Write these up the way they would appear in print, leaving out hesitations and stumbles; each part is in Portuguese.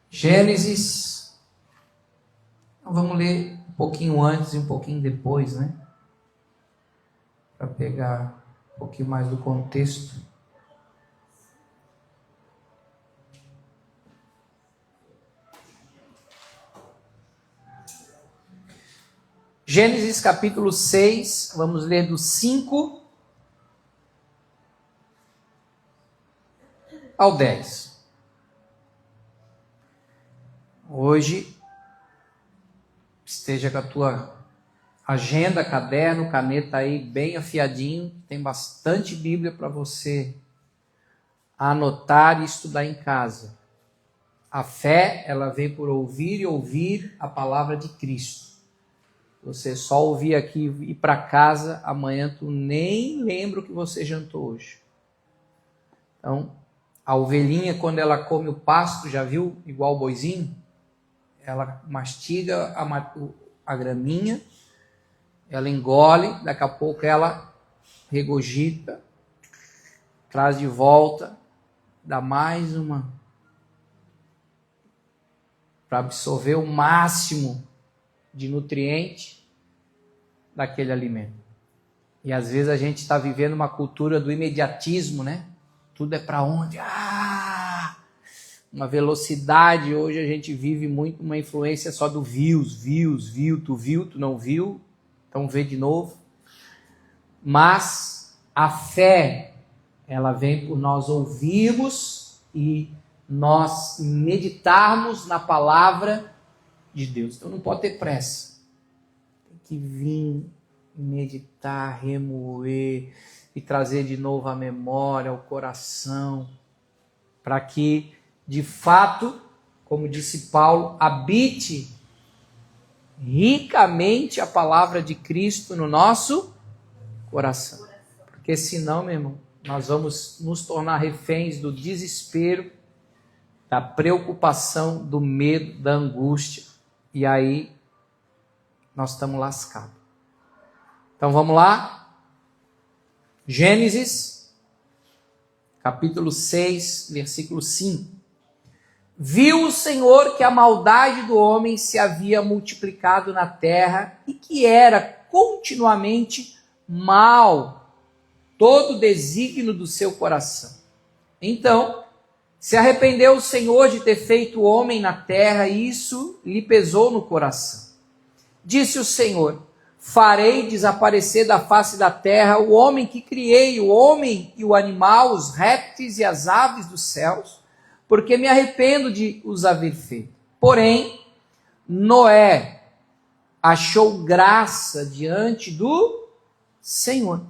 Gênesis, vamos ler um pouquinho antes e um pouquinho depois, né? Para pegar um pouquinho mais do contexto. Gênesis capítulo 6, vamos ler do 5 ao 10. Hoje, esteja com a tua agenda, caderno, caneta aí bem afiadinho, tem bastante Bíblia para você anotar e estudar em casa. A fé, ela vem por ouvir e ouvir a palavra de Cristo. Você só ouvir aqui e ir para casa, amanhã tu nem lembra o que você jantou hoje. Então, a ovelhinha, quando ela come o pasto, já viu? Igual o boizinho, ela mastiga a graminha, ela engole, daqui a pouco ela regurgita, traz de volta, dá mais uma, para absorver o máximo de nutriente daquele alimento. E às vezes a gente está vivendo uma cultura do imediatismo, né? Tudo é para onde? Uma velocidade. Hoje a gente vive muito uma influência só do views. Tu viu, tu não viu, então vê de novo. Mas a fé, ela vem por nós ouvirmos e nós meditarmos na palavra de Deus. Então não pode ter pressa. Tem que vir, meditar, remoer e trazer de novo a memória, o coração, para que, de fato, como disse Paulo, habite ricamente a palavra de Cristo no nosso coração. Porque senão, meu irmão, nós vamos nos tornar reféns do desespero, da preocupação, do medo, da angústia. E aí, nós estamos lascados. Então vamos lá. Gênesis, capítulo 6, versículo 5. Viu o Senhor que a maldade do homem se havia multiplicado na terra e que era continuamente mal todo o desígnio do seu coração. Então, se arrependeu o Senhor de ter feito o homem na terra e isso lhe pesou no coração. Disse o Senhor: farei desaparecer da face da terra o homem que criei, o homem e o animal, os répteis e as aves dos céus, porque me arrependo de os haver feito. Porém, Noé achou graça diante do Senhor.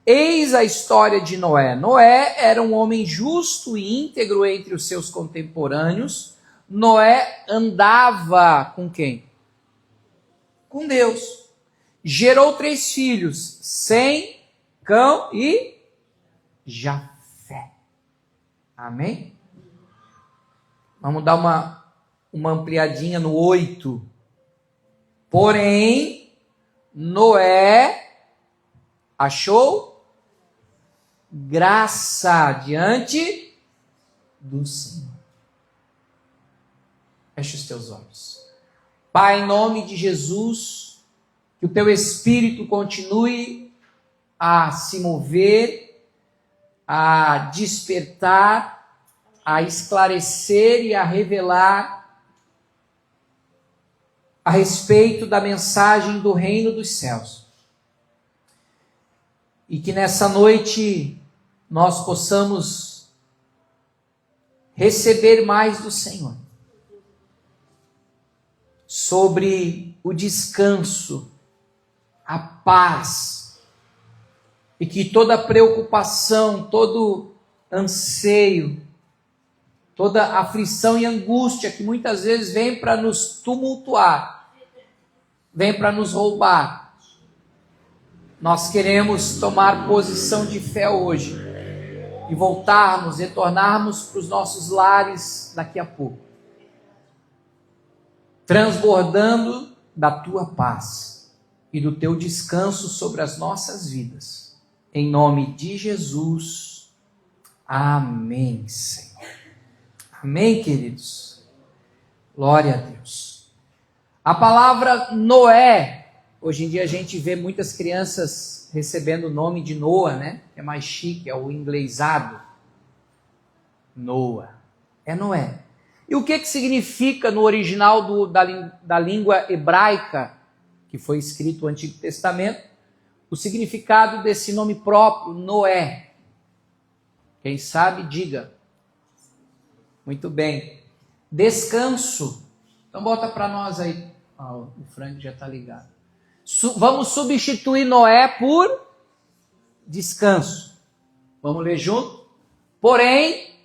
Eis a história de Noé. Noé era um homem justo e íntegro entre os seus contemporâneos. Noé andava com quem? Com Deus. Gerou 3 filhos, Sem, Cão e Jafé. Amém? Vamos dar uma ampliadinha no 8. Porém, Noé achou graça diante do Senhor. Feche os teus olhos. Pai, em nome de Jesus, que o teu Espírito continue a se mover, a despertar, a esclarecer e a revelar a respeito da mensagem do reino dos céus. E que nessa noite nós possamos receber mais do Senhor sobre o descanso, a paz, e que toda preocupação, todo anseio, toda aflição e angústia que muitas vezes vem para nos tumultuar, vem para nos roubar, nós queremos tomar posição de fé hoje e voltarmos, retornarmos para os nossos lares daqui a pouco, transbordando da tua paz e do teu descanso sobre as nossas vidas. Em nome de Jesus. Amém, Senhor. Amém, queridos. Glória a Deus. A palavra Noé, hoje em dia a gente vê muitas crianças recebendo o nome de Noah, né? É mais chique, é o inglesado. Noah. É Noé. E o que significa no original da língua hebraica, que foi escrito o Antigo Testamento, o significado desse nome próprio, Noé? Quem sabe, diga. Muito bem. Descanso. Então bota para nós aí. O Frank já está ligado. Vamos substituir Noé por descanso. Vamos ler junto? Porém,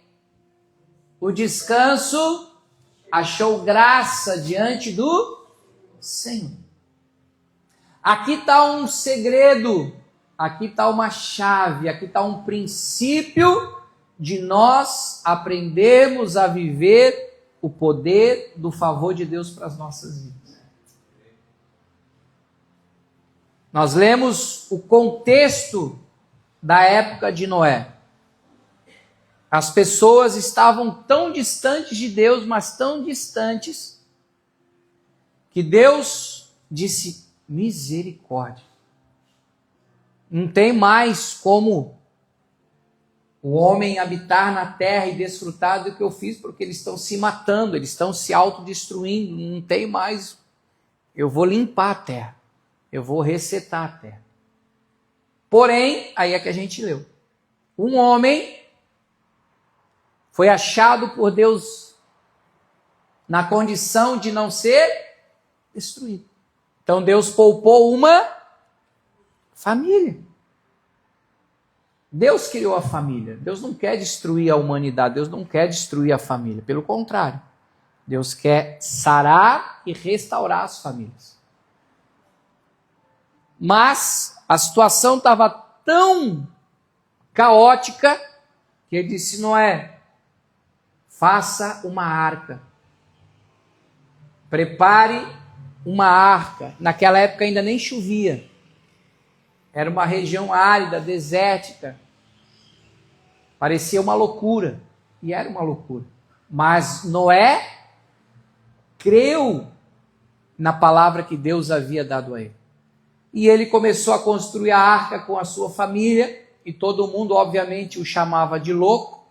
o descanso achou graça diante do Senhor. Aqui está um segredo, aqui está uma chave, aqui está um princípio de nós aprendermos a viver o poder do favor de Deus para as nossas vidas. Nós lemos o contexto da época de Noé. As pessoas estavam tão distantes de Deus, mas tão distantes, que Deus disse: misericórdia. Não tem mais como o homem habitar na terra e desfrutar do que eu fiz, porque eles estão se matando, eles estão se autodestruindo, não tem mais. Eu vou limpar a terra, eu vou resetar a terra. Porém, aí é que a gente leu. Um homem foi achado por Deus na condição de não ser destruído. Então Deus poupou uma família. Deus criou a família. Deus não quer destruir a humanidade, Deus não quer destruir a família. Pelo contrário, Deus quer sarar e restaurar as famílias. Mas a situação estava tão caótica que ele disse: Noé, faça uma arca. Prepare uma arca. Naquela época ainda nem chovia. Era uma região árida, desértica. Parecia uma loucura. E era uma loucura. Mas Noé creu na palavra que Deus havia dado a ele. E ele começou a construir a arca com a sua família. E todo mundo, obviamente, o chamava de louco.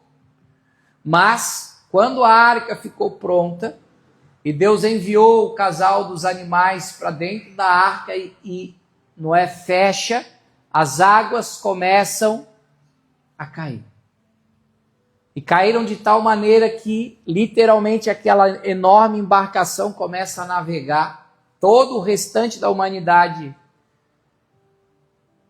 Mas, quando a arca ficou pronta, e Deus enviou o casal dos animais para dentro da arca e Noé fecha, as águas começam a cair. E caíram de tal maneira que, literalmente, aquela enorme embarcação começa a navegar. Todo o restante da humanidade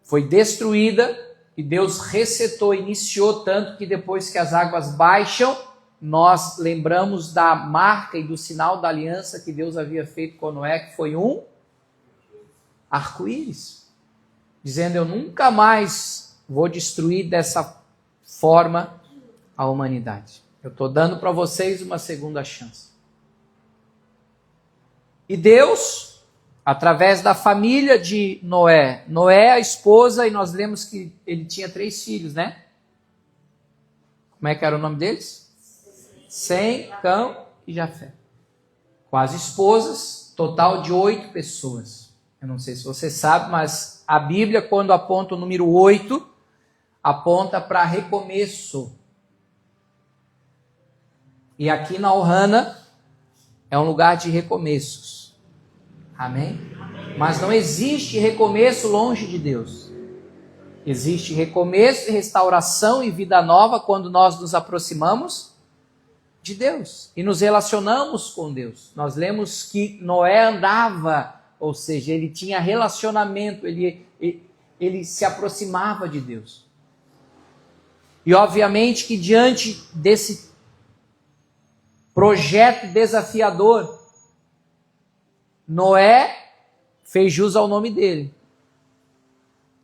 foi destruída e Deus resetou, iniciou, tanto que depois que as águas baixam, nós lembramos da marca e do sinal da aliança que Deus havia feito com Noé, que foi um arco-íris, dizendo: eu nunca mais vou destruir dessa forma a humanidade. Eu estou dando para vocês uma segunda chance. E Deus, através da família de Noé, Noé, a esposa, e nós lemos que ele tinha 3 filhos, né? Como é que era o nome deles? Sem, Cão e Jafé. Com as esposas, total de 8 pessoas. Eu não sei se você sabe, mas a Bíblia, quando aponta o número 8, aponta para recomeço. E aqui na Ohana é um lugar de recomeços. Amém? Mas não existe recomeço longe de Deus. Existe recomeço e restauração e vida nova quando nós nos aproximamos de Deus e nos relacionamos com Deus. Nós lemos que Noé andava, ou seja, ele tinha relacionamento, ele se aproximava de Deus. E obviamente que diante desse projeto desafiador, Noé fez jus ao nome dele.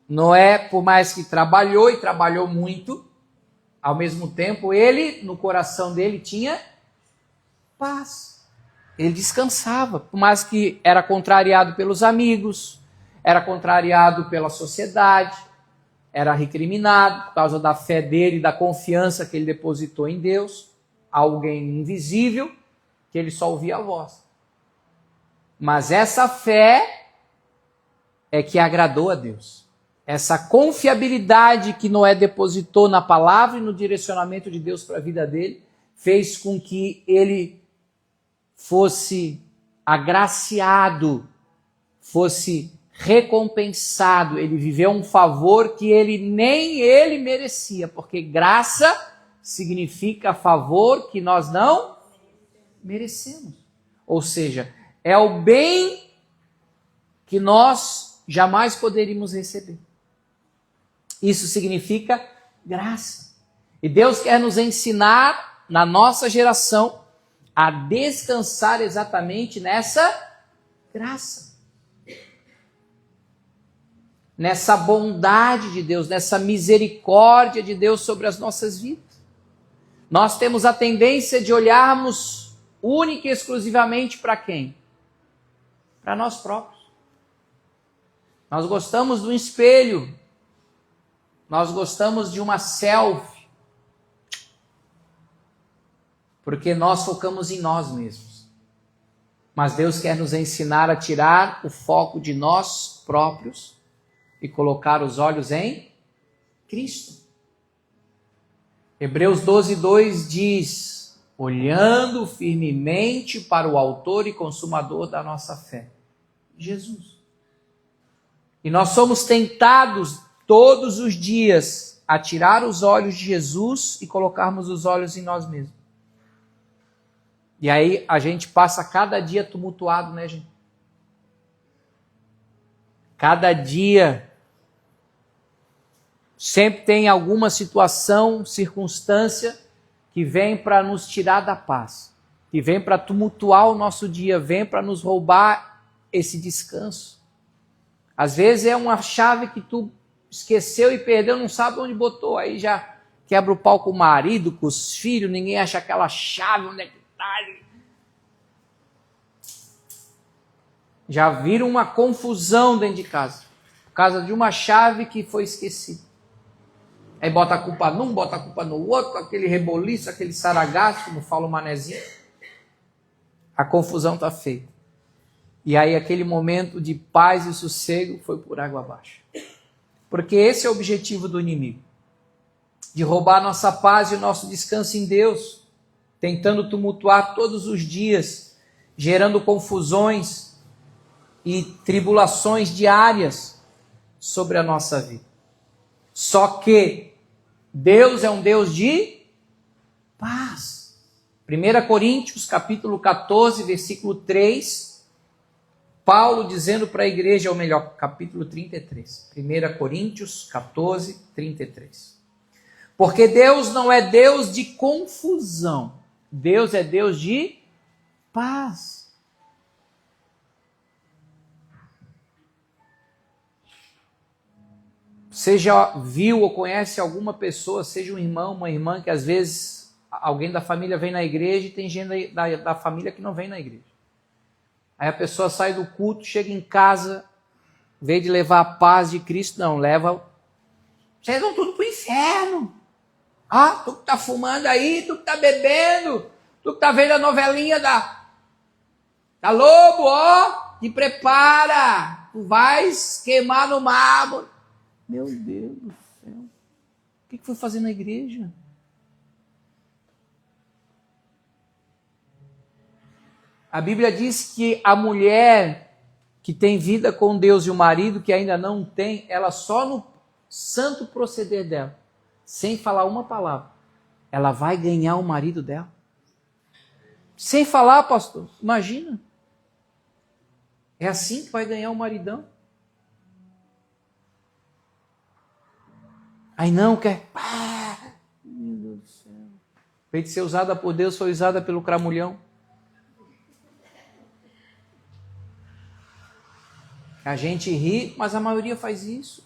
Noé, por mais que trabalhou e trabalhou muito, ao mesmo tempo, ele, no coração dele, tinha paz. Ele descansava, por mais que era contrariado pelos amigos, era contrariado pela sociedade, era recriminado por causa da fé dele, da confiança que ele depositou em Deus, alguém invisível, que ele só ouvia a voz. Mas essa fé é que agradou a Deus. Essa confiabilidade que Noé depositou na palavra e no direcionamento de Deus para a vida dele, fez com que ele fosse agraciado, fosse recompensado. Ele viveu um favor que nem ele merecia, porque graça significa favor que nós não merecemos. Ou seja, é o bem que nós jamais poderíamos receber. Isso significa graça. E Deus quer nos ensinar, na nossa geração, a descansar exatamente nessa graça. Nessa bondade de Deus, nessa misericórdia de Deus sobre as nossas vidas. Nós temos a tendência de olharmos única e exclusivamente para quem? Para nós próprios. Nós gostamos do espelho. Nós gostamos de uma selfie. Porque nós focamos em nós mesmos. Mas Deus quer nos ensinar a tirar o foco de nós próprios e colocar os olhos em Cristo. Hebreus 12:2 diz: olhando firmemente para o autor e consumador da nossa fé, Jesus. E nós somos tentados todos os dias a tirar os olhos de Jesus e colocarmos os olhos em nós mesmos. E aí a gente passa cada dia tumultuado, né, gente? Cada dia sempre tem alguma situação, circunstância que vem para nos tirar da paz, que vem para tumultuar o nosso dia, vem para nos roubar esse descanso. Às vezes é uma chave que tu esqueceu e perdeu, não sabe onde botou, aí já quebra o pau com o marido, com os filhos, ninguém acha aquela chave, onde é que está? Já vira uma confusão dentro de casa, por causa de uma chave que foi esquecida. Aí bota a culpa num, bota a culpa no outro, aquele reboliço, aquele saragaço, como fala o manezinho. A confusão está feita. E aí aquele momento de paz e sossego foi por água abaixo. Porque esse é o objetivo do inimigo. De roubar nossa paz e o nosso descanso em Deus. Tentando tumultuar todos os dias, gerando confusões e tribulações diárias sobre a nossa vida. Só que Deus é um Deus de paz. 1 Coríntios, capítulo 14, versículo 3, Paulo dizendo para a igreja, ou melhor, capítulo 33. 1 Coríntios 14, 33. Porque Deus não é Deus de confusão. Deus é Deus de paz. Você já viu ou conhece alguma pessoa, seja um irmão, uma irmã, que às vezes alguém da família vem na igreja e tem gente da família que não vem na igreja. Aí a pessoa sai do culto, chega em casa, em vez de levar a paz de Cristo, não, leva... Vocês vão tudo para o inferno. Ah, tu que tá fumando aí, tu que tá bebendo, tu que tá vendo a novelinha da Lobo, ó, te prepara, tu vais queimar no mármore. Meu Deus do céu. O que foi fazer na igreja? A Bíblia diz que a mulher que tem vida com Deus e o marido que ainda não tem, ela só no santo proceder dela, sem falar uma palavra, ela vai ganhar o marido dela. Sem falar, pastor, imagina. É assim que vai ganhar o maridão. Aí não quer. Meu Deus do céu. Em vez de ser usada por Deus, foi usada pelo cramulhão. A gente ri, mas a maioria faz isso.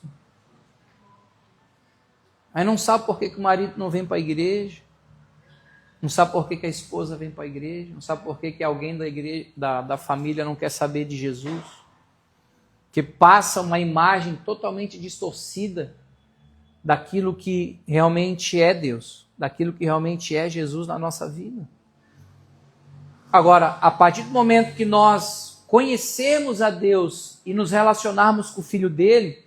Aí não sabe por que o marido não vem para a igreja. Não sabe por que a esposa vem para a igreja. Não sabe por que alguém da igreja, da família não quer saber de Jesus. Que passa uma imagem totalmente distorcida daquilo que realmente é Deus, daquilo que realmente é Jesus na nossa vida. Agora, a partir do momento que nós conhecemos a Deus e nos relacionarmos com o Filho dele,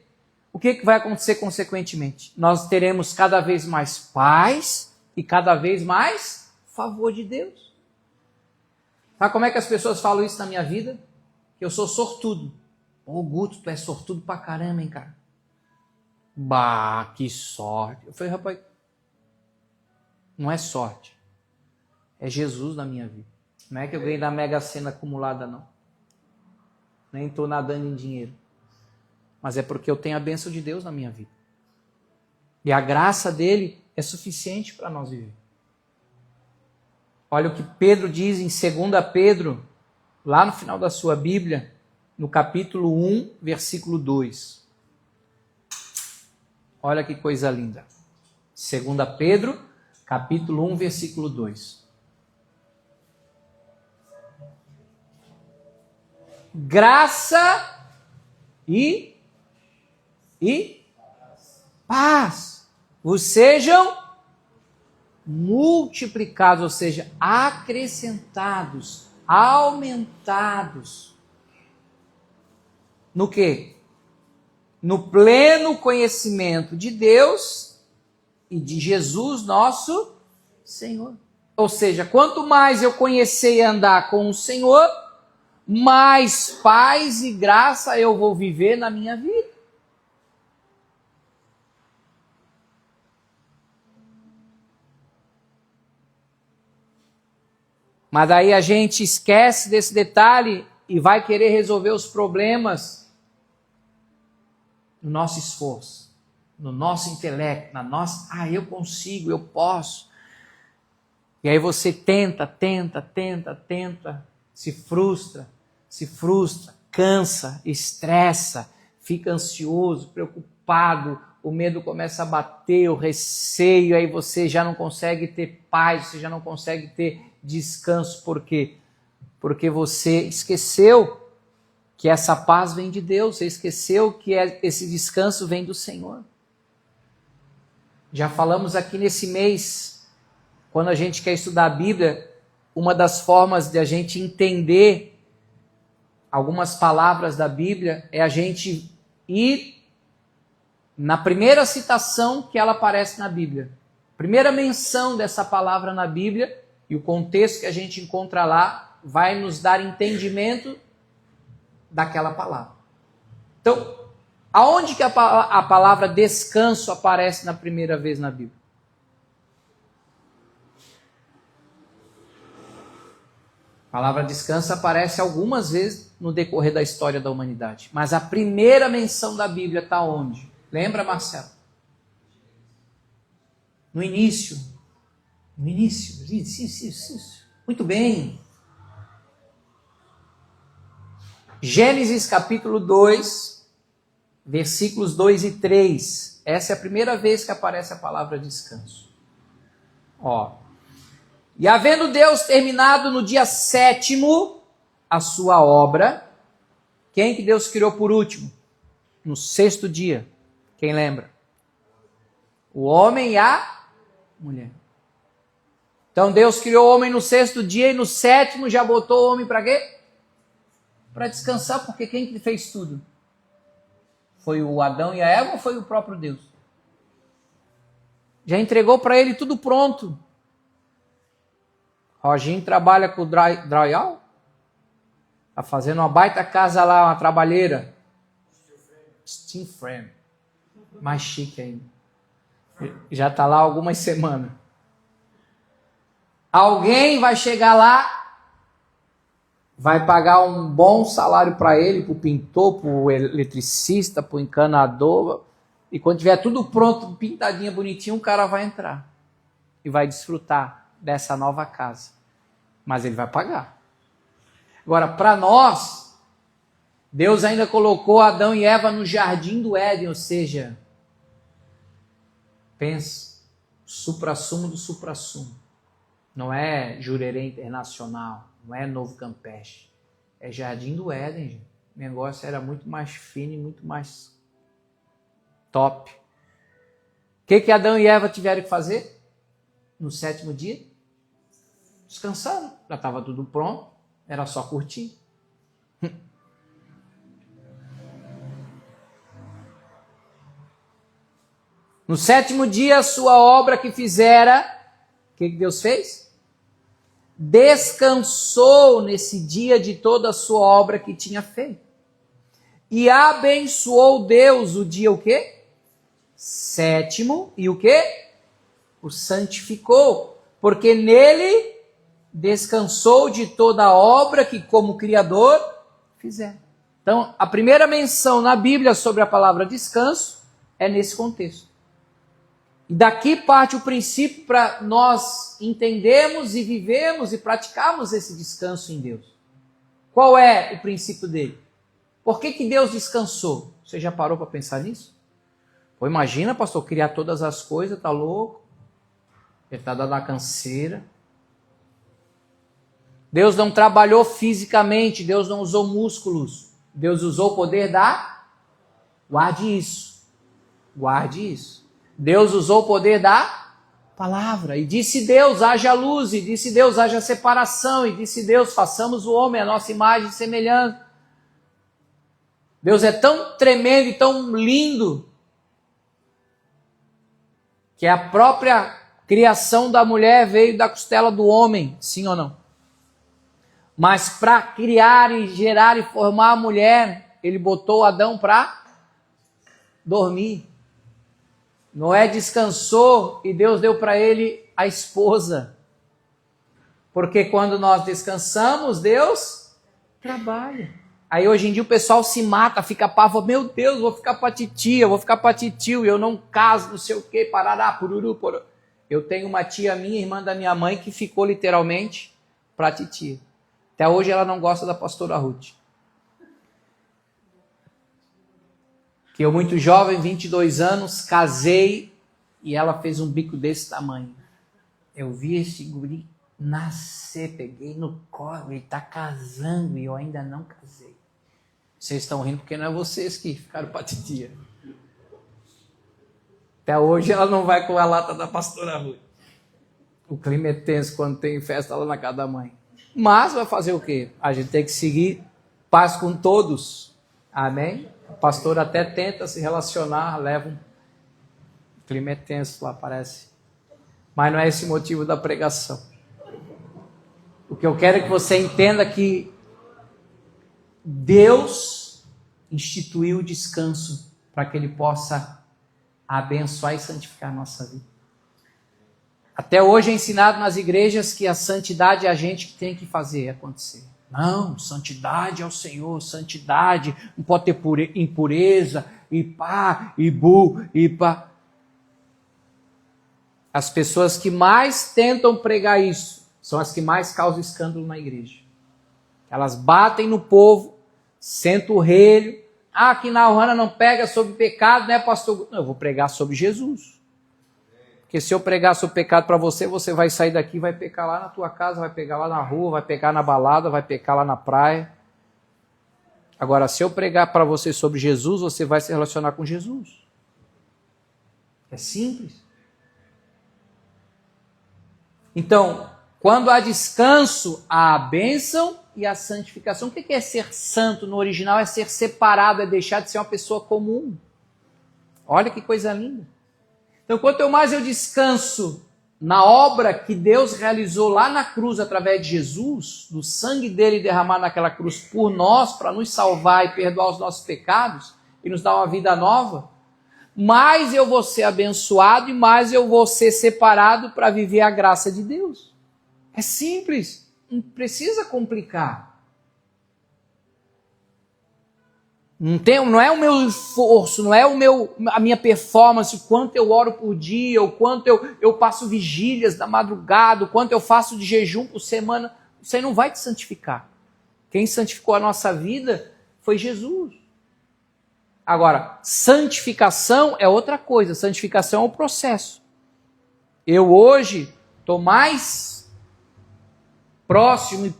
o que vai acontecer consequentemente? Nós teremos cada vez mais paz e cada vez mais favor de Deus. Sabe como é que as pessoas falam isso na minha vida? Que eu sou sortudo. Ô, Guto, tu é sortudo pra caramba, hein, cara? Bah, que sorte. Eu falei, rapaz, não é sorte. É Jesus na minha vida. Não é que eu ganhei da Mega Sena acumulada, não. Nem estou nadando em dinheiro. Mas é porque eu tenho a bênção de Deus na minha vida. E a graça dele é suficiente para nós viver. Olha o que Pedro diz em 2 Pedro, lá no final da sua Bíblia, no capítulo 1, versículo 2. Olha que coisa linda. 2 Pedro, capítulo 1, versículo 2. Graça e paz vos sejam multiplicados, ou seja, acrescentados, aumentados. No quê? No pleno conhecimento de Deus e de Jesus, nosso Senhor. Ou seja, quanto mais eu conhecer e andar com o Senhor, mais paz e graça eu vou viver na minha vida. Mas daí a gente esquece desse detalhe e vai querer resolver os problemas no nosso esforço, no nosso intelecto, na nossa, eu consigo, eu posso. E aí você tenta, se frustra, cansa, estressa, fica ansioso, preocupado, o medo começa a bater, o receio, aí você já não consegue ter paz, você já não consegue ter descanso. Por quê? Porque você esqueceu que essa paz vem de Deus, você esqueceu que esse descanso vem do Senhor. Já falamos aqui nesse mês, quando a gente quer estudar a Bíblia, uma das formas de a gente entender algumas palavras da Bíblia é a gente ir na primeira citação que ela aparece na Bíblia. Primeira menção dessa palavra na Bíblia e o contexto que a gente encontra lá vai nos dar entendimento daquela palavra. Então, aonde que a palavra descanso aparece na primeira vez na Bíblia? A palavra descanso aparece algumas vezes no decorrer da história da humanidade. Mas a primeira menção da Bíblia está onde? Lembra, Marcelo? No início. No início. Muito bem. Gênesis capítulo 2, versículos 2 e 3. Essa é a primeira vez que aparece a palavra descanso. E havendo Deus terminado no dia 7º a sua obra, quem que Deus criou por último? No 6º dia. Quem lembra? O homem e a mulher. Então Deus criou o homem no 6º dia e no 7º já botou o homem para quê? Para descansar, porque quem que fez tudo? Foi o Adão e a Eva ou foi o próprio Deus? Já entregou para ele tudo pronto. Roginho trabalha com o drywall? Está fazendo uma baita casa lá, uma trabalheira. Steel frame. Mais chique ainda. Já está lá há algumas semanas. Alguém vai chegar lá, vai pagar um bom salário para ele, para o pintor, para o eletricista, para o encanador. E quando tiver tudo pronto, pintadinha, bonitinho, o cara vai entrar. E vai desfrutar dessa nova casa. Mas ele vai pagar. Agora, para nós, Deus ainda colocou Adão e Eva no jardim do Éden, ou seja, pensa, suprassumo do suprassumo. Não é Jurerê Internacional, não é Novo Campeche. É Jardim do Éden, gente. O negócio era muito mais fino e muito mais top. O que Adão e Eva tiveram que fazer no 7º dia? Descansaram já estava tudo pronto, era só curtir. No 7º dia, a sua obra que fizera, o que Deus fez? Descansou nesse dia de toda a sua obra que tinha feito. E abençoou Deus o dia o quê? 7º, e o quê? O santificou, porque nele descansou de toda a obra que como Criador fizer. Então, a primeira menção na Bíblia sobre a palavra descanso é nesse contexto. E daqui parte o princípio para nós entendermos e vivemos e praticarmos esse descanso em Deus. Qual é o princípio dele? Por que Deus descansou? Você já parou para pensar nisso? Pô, imagina, pastor, criar todas as coisas, tá louco? Ele está dando a canseira. Deus não trabalhou fisicamente, Deus não usou músculos. Deus usou o poder da... Guarde isso. Guarde isso. Deus usou o poder da palavra. E disse Deus, haja luz. E disse Deus, haja separação. E disse Deus, façamos o homem a nossa imagem e semelhança. Deus é tão tremendo e tão lindo que a própria criação da mulher veio da costela do homem, sim ou não? Mas para criar e gerar e formar a mulher, ele botou Adão para dormir. Noé descansou e Deus deu para ele a esposa. Porque quando nós descansamos, Deus trabalha. Aí hoje em dia o pessoal se mata, fica pavo, meu Deus, vou ficar para titia, vou ficar para titio, eu não caso, não sei o que, parará, pururu, pururu. Eu tenho uma tia minha, irmã da minha mãe, que ficou literalmente para titia. Até hoje ela não gosta da pastora Ruth. Que eu muito jovem, 22 anos, casei e ela fez um bico desse tamanho. Eu vi esse guri nascer, peguei no colo, ele está casando e eu ainda não casei. Vocês estão rindo porque não é vocês que ficaram para titia. Até hoje ela não vai com a lata da pastora Ruth. O clima é tenso quando tem festa lá na casa da mãe. Mas vai fazer o quê? A gente tem que seguir paz com todos. Amém? O pastor até tenta se relacionar, leva um... O clima é tenso lá, parece. Mas não é esse o motivo da pregação. O que eu quero é que você entenda que Deus instituiu o descanso para que Ele possa abençoar e santificar a nossa vida. Até hoje é ensinado nas igrejas que a santidade é a gente que tem que fazer acontecer. Não, santidade é o Senhor, santidade, não pode ter impureza, e pá, e bu, e pá. As pessoas que mais tentam pregar isso são as que mais causam escândalo na igreja. Elas batem no povo, sentam o relho. Ah, aqui na Ohana não pega sobre pecado, né, pastor? Não, eu vou pregar sobre Jesus. Porque se eu pregar sobre pecado para você, você vai sair daqui, vai pecar lá na tua casa, vai pegar lá na rua, vai pecar na balada, vai pecar lá na praia. Agora, se eu pregar para você sobre Jesus, você vai se relacionar com Jesus. É simples. Então, quando há descanso, há a bênção e a santificação. O que é ser santo no original? É ser separado, é deixar de ser uma pessoa comum. Olha que coisa linda. Então, quanto mais eu descanso na obra que Deus realizou lá na cruz através de Jesus, do sangue dele derramado naquela cruz por nós, para nos salvar e perdoar os nossos pecados e nos dar uma vida nova, mais eu vou ser abençoado e mais eu vou ser separado para viver a graça de Deus. É simples, não precisa complicar. Não é o meu esforço, não é a minha performance, o quanto eu oro por dia, o quanto eu passo vigílias da madrugada, o quanto eu faço de jejum por semana. Isso aí não vai te santificar. Quem santificou a nossa vida foi Jesus. Agora, santificação é outra coisa. Santificação é um processo. Eu hoje estou mais próximo,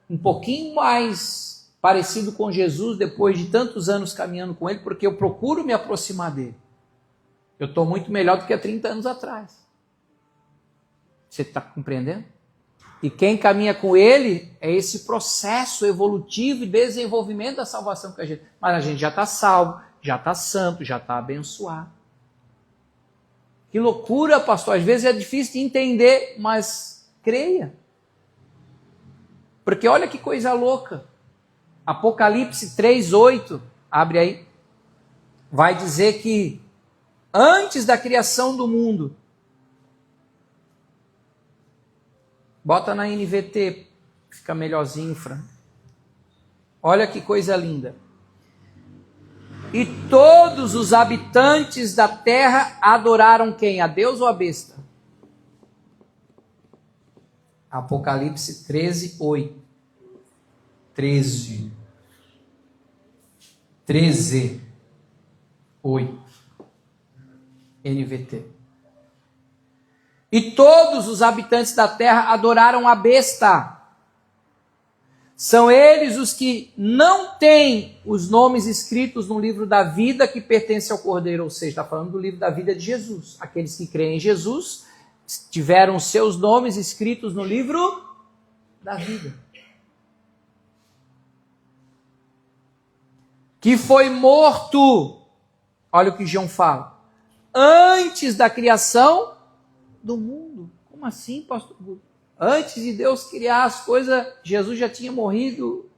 um pouquinho mais parecido com Jesus depois de tantos anos caminhando com Ele, porque eu procuro me aproximar dele. Eu estou muito melhor do que há 30 anos atrás. Você está compreendendo? E quem caminha com ele é esse processo evolutivo e desenvolvimento da salvação que a gente... Mas a gente já está salvo, já está santo, já está abençoado. Que loucura, pastor. Às vezes é difícil de entender, mas creia. Porque olha que coisa louca. Apocalipse 3:8, abre aí, vai dizer que antes da criação do mundo, bota na NVT, fica melhorzinho, Fran. Olha que coisa linda. E todos os habitantes da terra adoraram quem? A Deus ou a besta? Apocalipse 13:8. 13:8. NVT. E todos os habitantes da terra adoraram a besta. São eles os que não têm os nomes escritos no livro da vida que pertence ao Cordeiro, ou seja, está falando do livro da vida de Jesus. Aqueles que creem em Jesus tiveram seus nomes escritos no livro da vida. Que foi morto, olha o que João fala, antes da criação do mundo. Como assim, pastor? Antes de Deus criar as coisas, Jesus já tinha morrido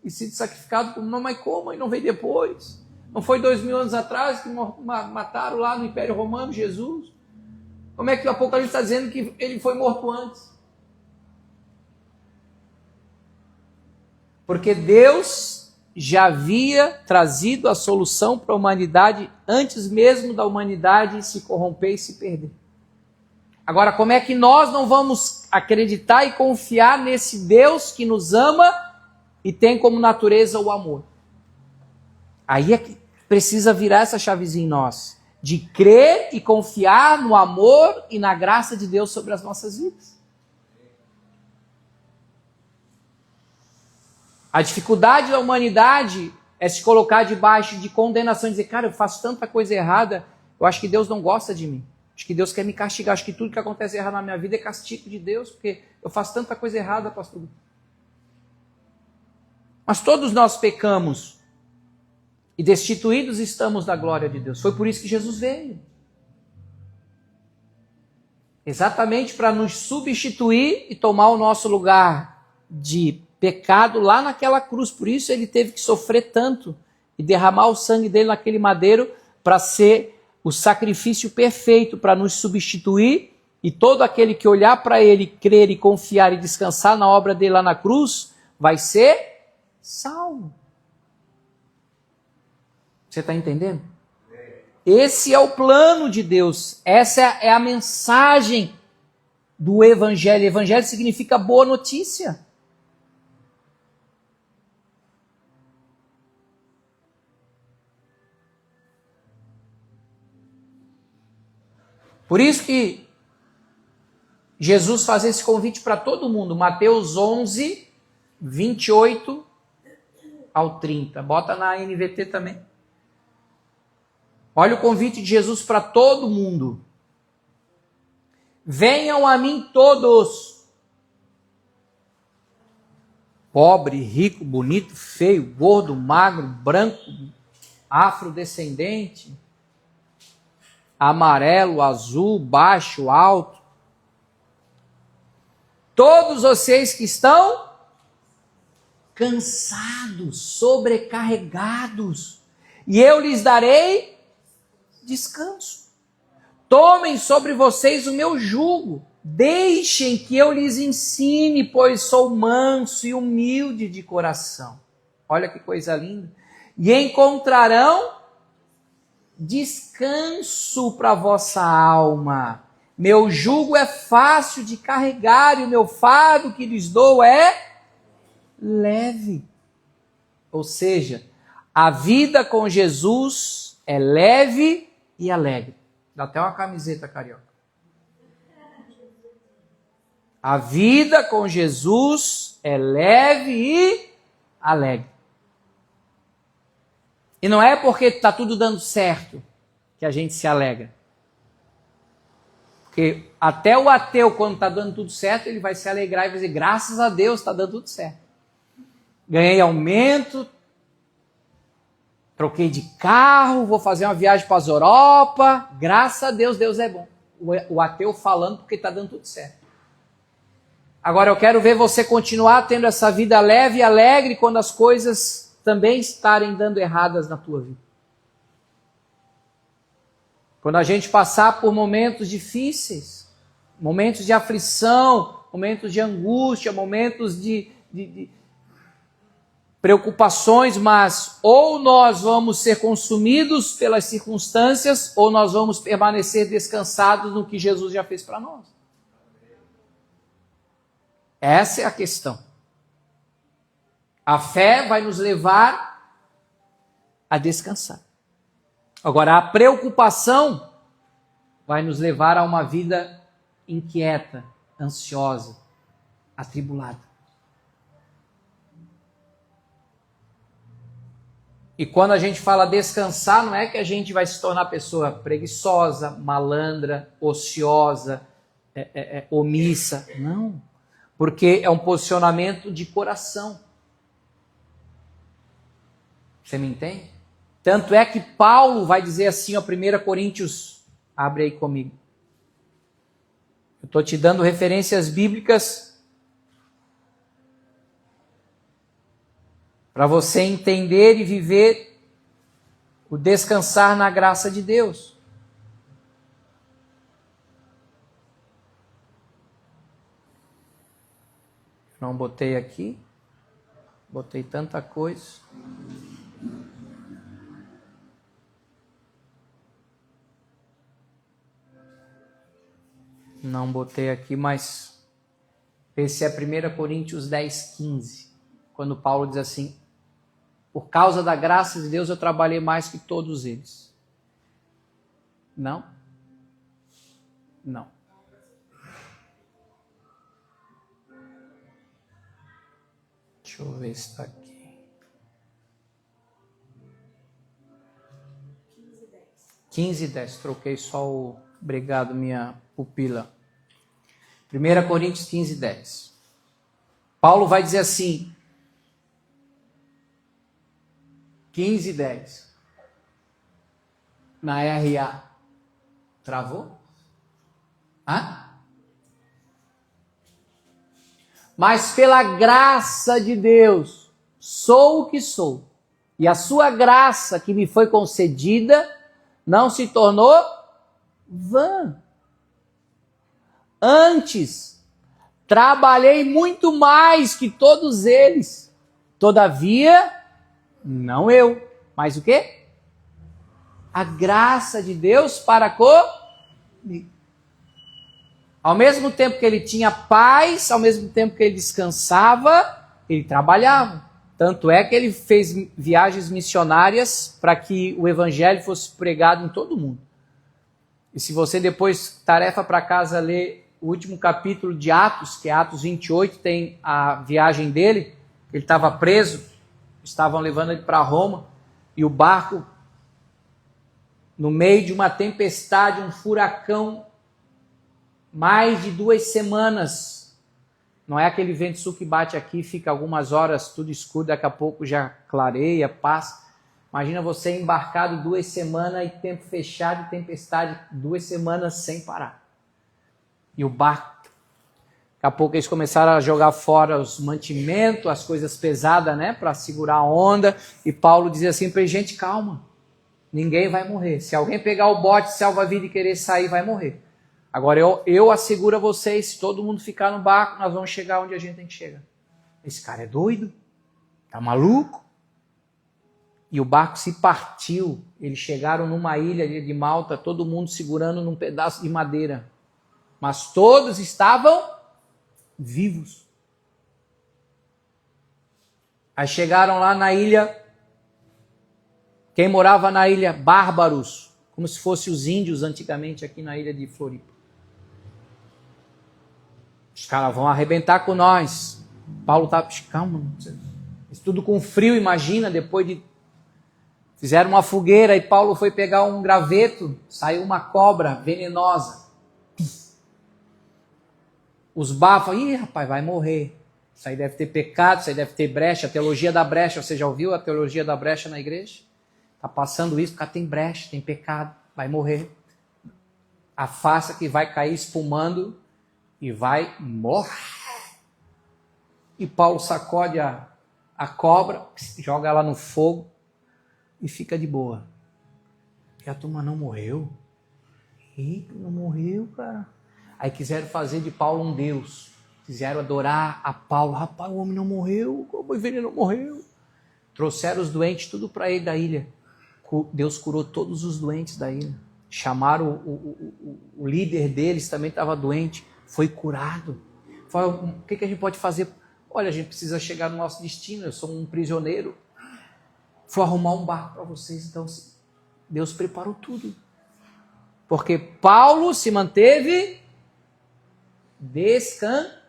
e sido sacrificado por nós, mas como? E não veio depois? Não foi 2000 anos atrás que mataram lá no Império Romano Jesus? Como é que o Apocalipse está dizendo que ele foi morto antes? Porque Deus já havia trazido a solução para a humanidade antes mesmo da humanidade se corromper e se perder. Agora, como é que nós não vamos acreditar e confiar nesse Deus que nos ama e tem como natureza o amor? Aí é que precisa virar essa chavezinha em nós, de crer e confiar no amor e na graça de Deus sobre as nossas vidas. A dificuldade da humanidade é se colocar debaixo de condenação e dizer, cara, eu faço tanta coisa errada, eu acho que Deus não gosta de mim. Acho que Deus quer me castigar. Acho que tudo que acontece errado na minha vida é castigo de Deus, porque eu faço tanta coisa errada, pastor. Mas todos nós pecamos e destituídos estamos da glória de Deus. Foi por isso que Jesus veio. Exatamente para nos substituir e tomar o nosso lugar de pecado lá naquela cruz. Por isso ele teve que sofrer tanto e derramar o sangue dele naquele madeiro para ser o sacrifício perfeito para nos substituir, e todo aquele que olhar para ele, crer e confiar e descansar na obra dele lá na cruz, vai ser salvo. Você está entendendo? Esse é o plano de Deus, essa é a mensagem do Evangelho. Evangelho significa boa notícia. Por isso que Jesus faz esse convite para todo mundo. Mateus 11, 28 ao 30. Bota na NVT também. Olha o convite de Jesus para todo mundo. Venham a mim todos. Pobre, rico, bonito, feio, gordo, magro, branco, afrodescendente, amarelo, azul, baixo, alto. Todos vocês que estão cansados, sobrecarregados, e eu lhes darei descanso. Tomem sobre vocês o meu jugo, deixem que eu lhes ensine, pois sou manso e humilde de coração. Olha que coisa linda. E encontrarão descanso para a vossa alma. Meu jugo é fácil de carregar e o meu fardo que lhes dou é leve. Ou seja, a vida com Jesus é leve e alegre. Dá até uma camiseta carioca. A vida com Jesus é leve e alegre. E não é porque está tudo dando certo que a gente se alegra. Porque até o ateu, quando está dando tudo certo, ele vai se alegrar e vai dizer, graças a Deus está dando tudo certo. Ganhei aumento, troquei de carro, vou fazer uma viagem para as Europa, graças a Deus, Deus é bom. O ateu falando porque está dando tudo certo. Agora eu quero ver você continuar tendo essa vida leve e alegre quando as coisas também estarem dando erradas na tua vida. Quando a gente passar por momentos difíceis, momentos de aflição, momentos de angústia, momentos de preocupações, mas ou nós vamos ser consumidos pelas circunstâncias, ou nós vamos permanecer descansados no que Jesus já fez para nós. Essa é a questão. A fé vai nos levar a descansar. Agora, a preocupação vai nos levar a uma vida inquieta, ansiosa, atribulada. E quando a gente fala descansar, não é que a gente vai se tornar pessoa preguiçosa, malandra, ociosa, omissa. Não. Porque é um posicionamento de coração. Você me entende? Tanto é que Paulo vai dizer assim, ó, 1 Coríntios, abre aí comigo. Eu estou te dando referências bíblicas para você entender e viver o descansar na graça de Deus. Não botei aqui, botei tanta coisa. Não botei aqui, mas esse é 1 Coríntios 10, 15, quando Paulo diz assim, por causa da graça de Deus eu trabalhei mais que todos eles. Não? Não. Deixa eu ver se está aqui. 15, 10. Troquei só o... Obrigado, minha pupila. 1 Coríntios 15, 10. Paulo vai dizer assim, 15, 10. Na RA. Travou? Hã? Mas pela graça de Deus, sou o que sou. E a sua graça que me foi concedida não se tornou vã. Antes, trabalhei muito mais que todos eles. Todavia, não eu. Mas o quê? A graça de Deus para comigo. Ao mesmo tempo que ele tinha paz, ao mesmo tempo que ele descansava, ele trabalhava. Tanto é que ele fez viagens missionárias para que o evangelho fosse pregado em todo mundo. E se você depois, tarefa para casa, ler o último capítulo de Atos, que é Atos 28, tem a viagem dele, ele estava preso, estavam levando ele para Roma, e o barco, no meio de uma tempestade, um furacão, mais de 2 semanas, não é aquele vento sul que bate aqui, fica algumas horas tudo escuro, daqui a pouco já clareia, passa. Imagina você embarcado 2 semanas e tempo fechado e tempestade, 2 semanas sem parar. E o barco, daqui a pouco eles começaram a jogar fora os mantimentos, as coisas pesadas, né, para segurar a onda. E Paulo dizia assim para ele, gente, calma, ninguém vai morrer. Se alguém pegar o bote salva-vida e querer sair, vai morrer. Agora eu asseguro a vocês, se todo mundo ficar no barco, nós vamos chegar onde a gente tem que chegar. Esse cara é doido? Tá maluco? E o barco se partiu. Eles chegaram numa ilha de Malta, todo mundo segurando num pedaço de madeira. Mas todos estavam vivos. Aí chegaram lá na ilha, quem morava na ilha? Bárbaros, como se fossem os índios antigamente aqui na ilha de Floripa. Os caras vão arrebentar com nós. Paulo tá, calma, isso tudo com frio, imagina, depois de... Fizeram uma fogueira e Paulo foi pegar um graveto, saiu uma cobra venenosa. Os bafos, rapaz, vai morrer. Isso aí deve ter pecado, isso aí deve ter brecha. A teologia da brecha, você já ouviu a teologia da brecha na igreja? Está passando isso porque tem brecha, tem pecado, vai morrer. A face que vai cair espumando e vai morrer. E Paulo sacode a cobra, joga ela no fogo e fica de boa. E a turma não morreu. Eita, não morreu, cara. Aí quiseram fazer de Paulo um deus. Quiseram adorar a Paulo. Rapaz, o homem não morreu, como ele não morreu. Trouxeram os doentes tudo para ele da ilha. Deus curou todos os doentes da ilha. Chamaram o líder deles, também estava doente. Foi curado. Falaram, o que a gente pode fazer? Olha, a gente precisa chegar no nosso destino. Eu sou um prisioneiro. Vou arrumar um barco para vocês. Então, Deus preparou tudo. Porque Paulo se manteve descansado.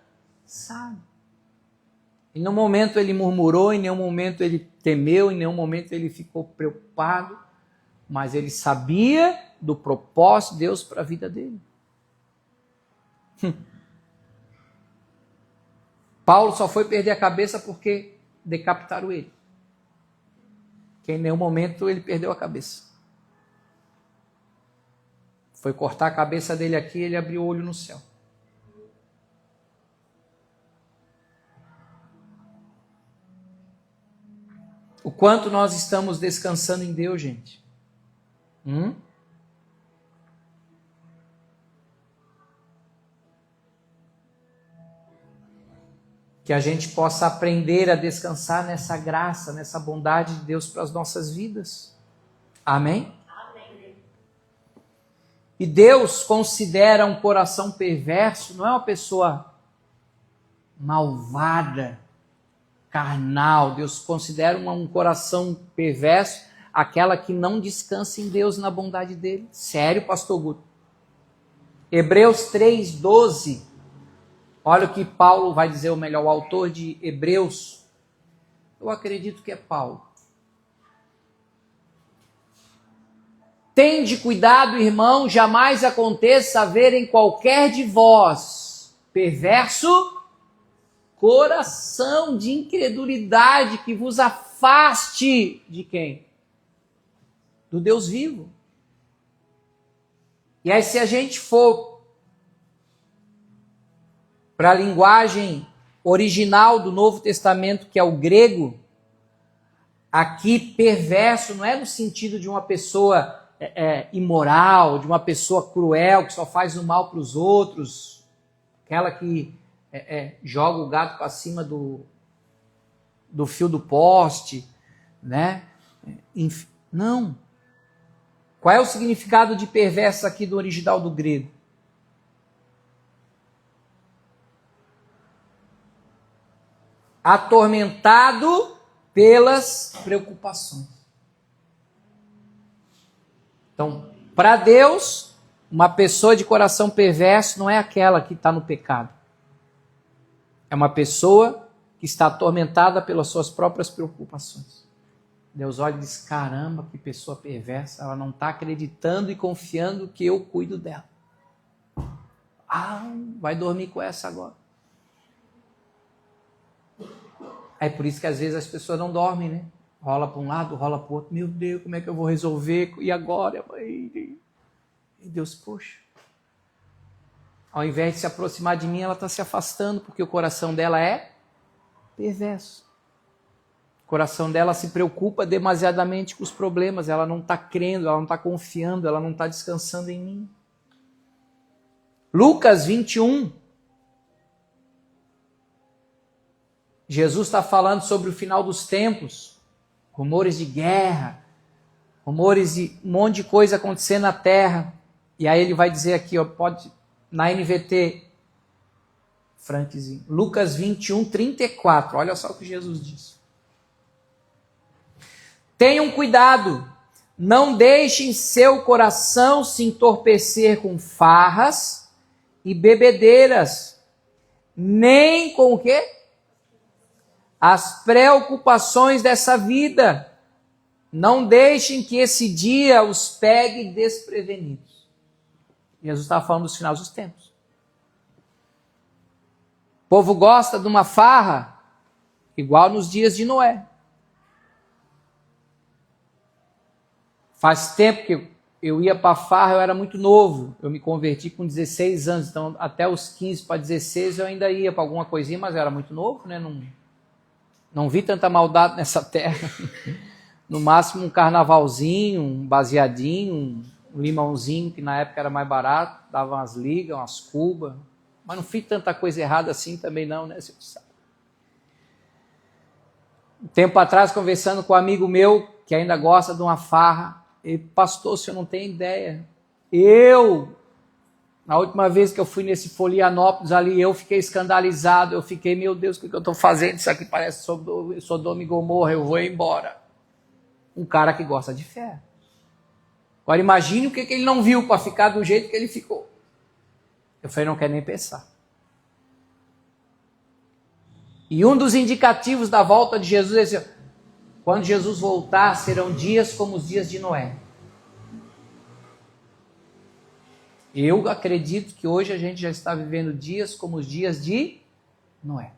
Em nenhum momento ele murmurou, em nenhum momento ele temeu, em nenhum momento ele ficou preocupado, mas ele sabia do propósito de Deus para a vida dele. Paulo só foi perder a cabeça porque decapitaram ele. Que em nenhum momento ele perdeu a cabeça. Foi cortar a cabeça dele aqui, ele abriu o olho no céu. O quanto nós estamos descansando em Deus, gente? Que a gente possa aprender a descansar nessa graça, nessa bondade de Deus para as nossas vidas. Amém? Amém. E Deus considera um coração perverso, não é uma pessoa malvada, carnal. Deus considera um coração perverso aquela que não descansa em Deus, na bondade dele. Sério, pastor Guto? Hebreus 3:12. Olha o que Paulo vai dizer, ou melhor, o autor de Hebreus. Eu acredito que é Paulo. Tende cuidado, irmão, jamais aconteça haver em qualquer de vós perverso coração de incredulidade que vos afaste de quem? Do Deus vivo. E aí, se a gente for para a linguagem original do Novo Testamento, que é o grego, aqui perverso não é no sentido de uma pessoa imoral, de uma pessoa cruel, que só faz o mal para os outros, aquela que joga o gato para cima do fio do poste, né? Não. Qual é o significado de perverso aqui do original do grego? Atormentado pelas preocupações. Então, para Deus, uma pessoa de coração perverso não é aquela que está no pecado. É uma pessoa que está atormentada pelas suas próprias preocupações. Deus olha e diz, caramba, que pessoa perversa, ela não está acreditando e confiando que eu cuido dela. Vai dormir com essa agora. É por isso que às vezes as pessoas não dormem, né? Rola para um lado, rola para o outro. Meu Deus, como é que eu vou resolver? E agora? E Deus, poxa. Ao invés de se aproximar de mim, ela está se afastando, porque o coração dela é perverso. O coração dela se preocupa demasiadamente com os problemas. Ela não está crendo, ela não está confiando, ela não está descansando em mim. Lucas 21. Jesus está falando sobre o final dos tempos, rumores de guerra, rumores de um monte de coisa acontecendo na terra. E aí ele vai dizer aqui, pode, na NVT, Frankzinho, Lucas 21, 34, olha só o que Jesus diz. Tenham cuidado, não deixem seu coração se entorpecer com farras e bebedeiras, nem com o quê? As preocupações dessa vida. Não deixem que esse dia os pegue desprevenidos. Jesus estava falando dos finais dos tempos. O povo gosta de uma farra, igual nos dias de Noé. Faz tempo que eu ia para a farra, eu era muito novo. Eu me converti com 16 anos, então até os 15 para 16 eu ainda ia para alguma coisinha, mas eu era muito novo, né? Não vi tanta maldade nessa terra. No máximo um carnavalzinho, um baseadinho, um limãozinho, que na época era mais barato, dava umas ligas, umas cubas. Mas não fiz tanta coisa errada assim também não, né? Você sabe. Um tempo atrás, conversando com um amigo meu, que ainda gosta de uma farra, ele, pastor, o senhor não tem ideia. Na última vez que eu fui nesse Folianópolis ali, eu fiquei escandalizado, eu fiquei, meu Deus, o que eu estou fazendo? Isso aqui parece Sodoma e Gomorra, eu vou embora. Um cara que gosta de fé. Agora imagine o que ele não viu para ficar do jeito que ele ficou. Eu falei, não quero nem pensar. E um dos indicativos da volta de Jesus é esse: quando Jesus voltar, serão dias como os dias de Noé. Eu acredito que hoje a gente já está vivendo dias como os dias de Noé.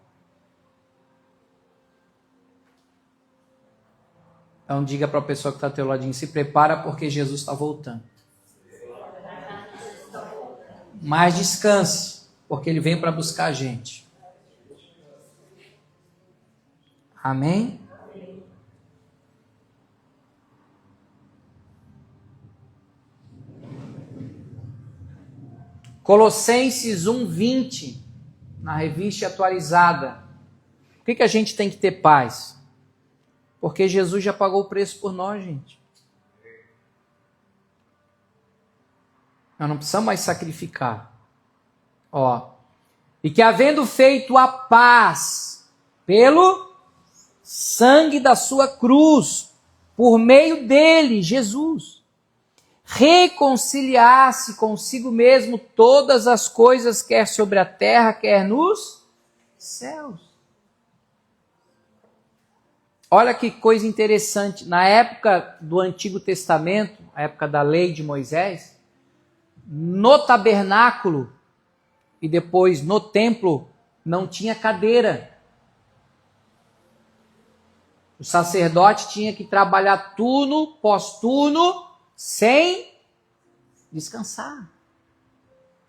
Então diga para a pessoa que está ao teu ladinho, se prepara porque Jesus está voltando. Mas descanse, porque ele vem para buscar a gente. Amém? Colossenses 1:20, na revista atualizada. Por que a gente tem que ter paz? Porque Jesus já pagou o preço por nós, gente. Nós não precisamos mais sacrificar. E que havendo feito a paz pelo sangue da sua cruz, por meio dele, Jesus, reconciliasse consigo mesmo todas as coisas, quer sobre a terra, quer nos céus. Olha que coisa interessante, na época do Antigo Testamento, a época da lei de Moisés, no tabernáculo e depois no templo, não tinha cadeira. O sacerdote tinha que trabalhar turno, pós-turno, sem descansar.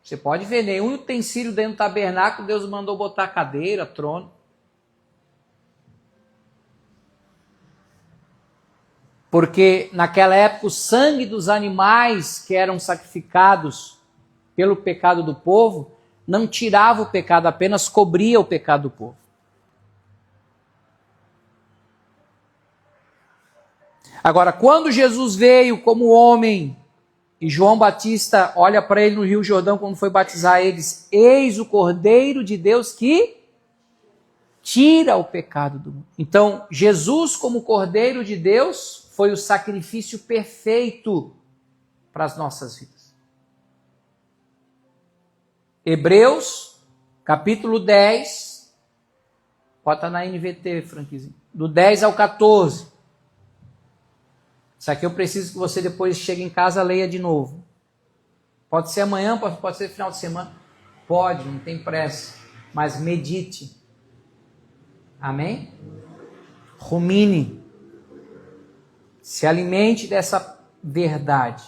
Você pode ver, nenhum utensílio dentro do tabernáculo Deus mandou botar cadeira, trono. Porque naquela época o sangue dos animais que eram sacrificados pelo pecado do povo não tirava o pecado, apenas cobria o pecado do povo. Agora, quando Jesus veio como homem, e João Batista olha para ele no Rio Jordão quando foi batizar eles, eis o Cordeiro de Deus que tira o pecado do mundo. Então, Jesus como Cordeiro de Deus foi o sacrifício perfeito para as nossas vidas. Hebreus, capítulo 10, bota na NVT, Franquizinho, do 10 ao 14. Isso aqui eu preciso que você depois chegue em casa e leia de novo. Pode ser amanhã, pode ser final de semana. Pode, não tem pressa. Mas medite. Amém? Rumine. Se alimente dessa verdade.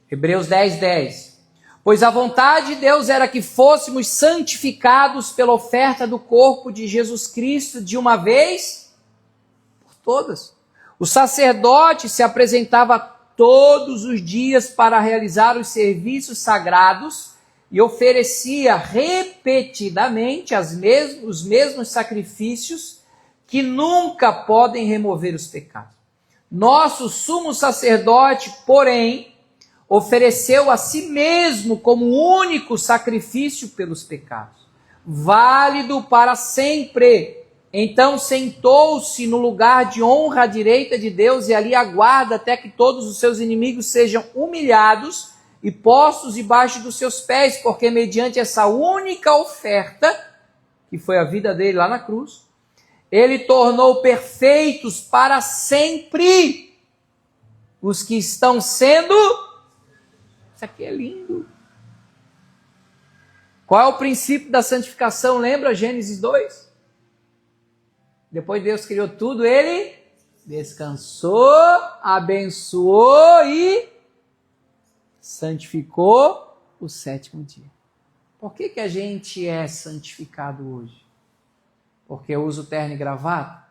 Hebreus 10:10. Pois a vontade de Deus era que fôssemos santificados pela oferta do corpo de Jesus Cristo de uma vez por todas. O sacerdote se apresentava todos os dias para realizar os serviços sagrados e oferecia repetidamente os mesmos sacrifícios que nunca podem remover os pecados. Nosso sumo sacerdote, porém, ofereceu a si mesmo como único sacrifício pelos pecados, válido para sempre. Então sentou-se no lugar de honra à direita de Deus e ali aguarda até que todos os seus inimigos sejam humilhados e postos debaixo dos seus pés, porque mediante essa única oferta, que foi a vida dele lá na cruz, ele tornou perfeitos para sempre os que estão sendo... Isso aqui é lindo. Qual é o princípio da santificação? Lembra Gênesis 2? Depois Deus criou tudo, ele descansou, abençoou e santificou o sétimo dia. Por que a gente é santificado hoje? Porque eu uso terno e gravata?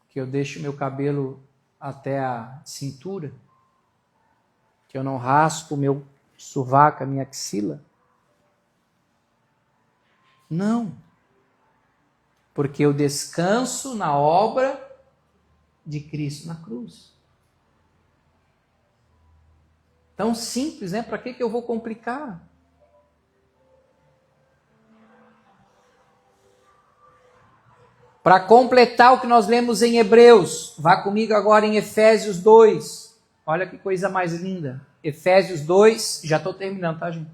Que eu deixo meu cabelo até a cintura? Que eu não raspo meu sovaco, a minha axila? Não. Porque eu descanso na obra de Cristo na cruz. Tão simples, né? Para que eu vou complicar? Para completar o que nós lemos em Hebreus, vá comigo agora em Efésios 2. Olha que coisa mais linda. Efésios 2, já estou terminando, tá, gente?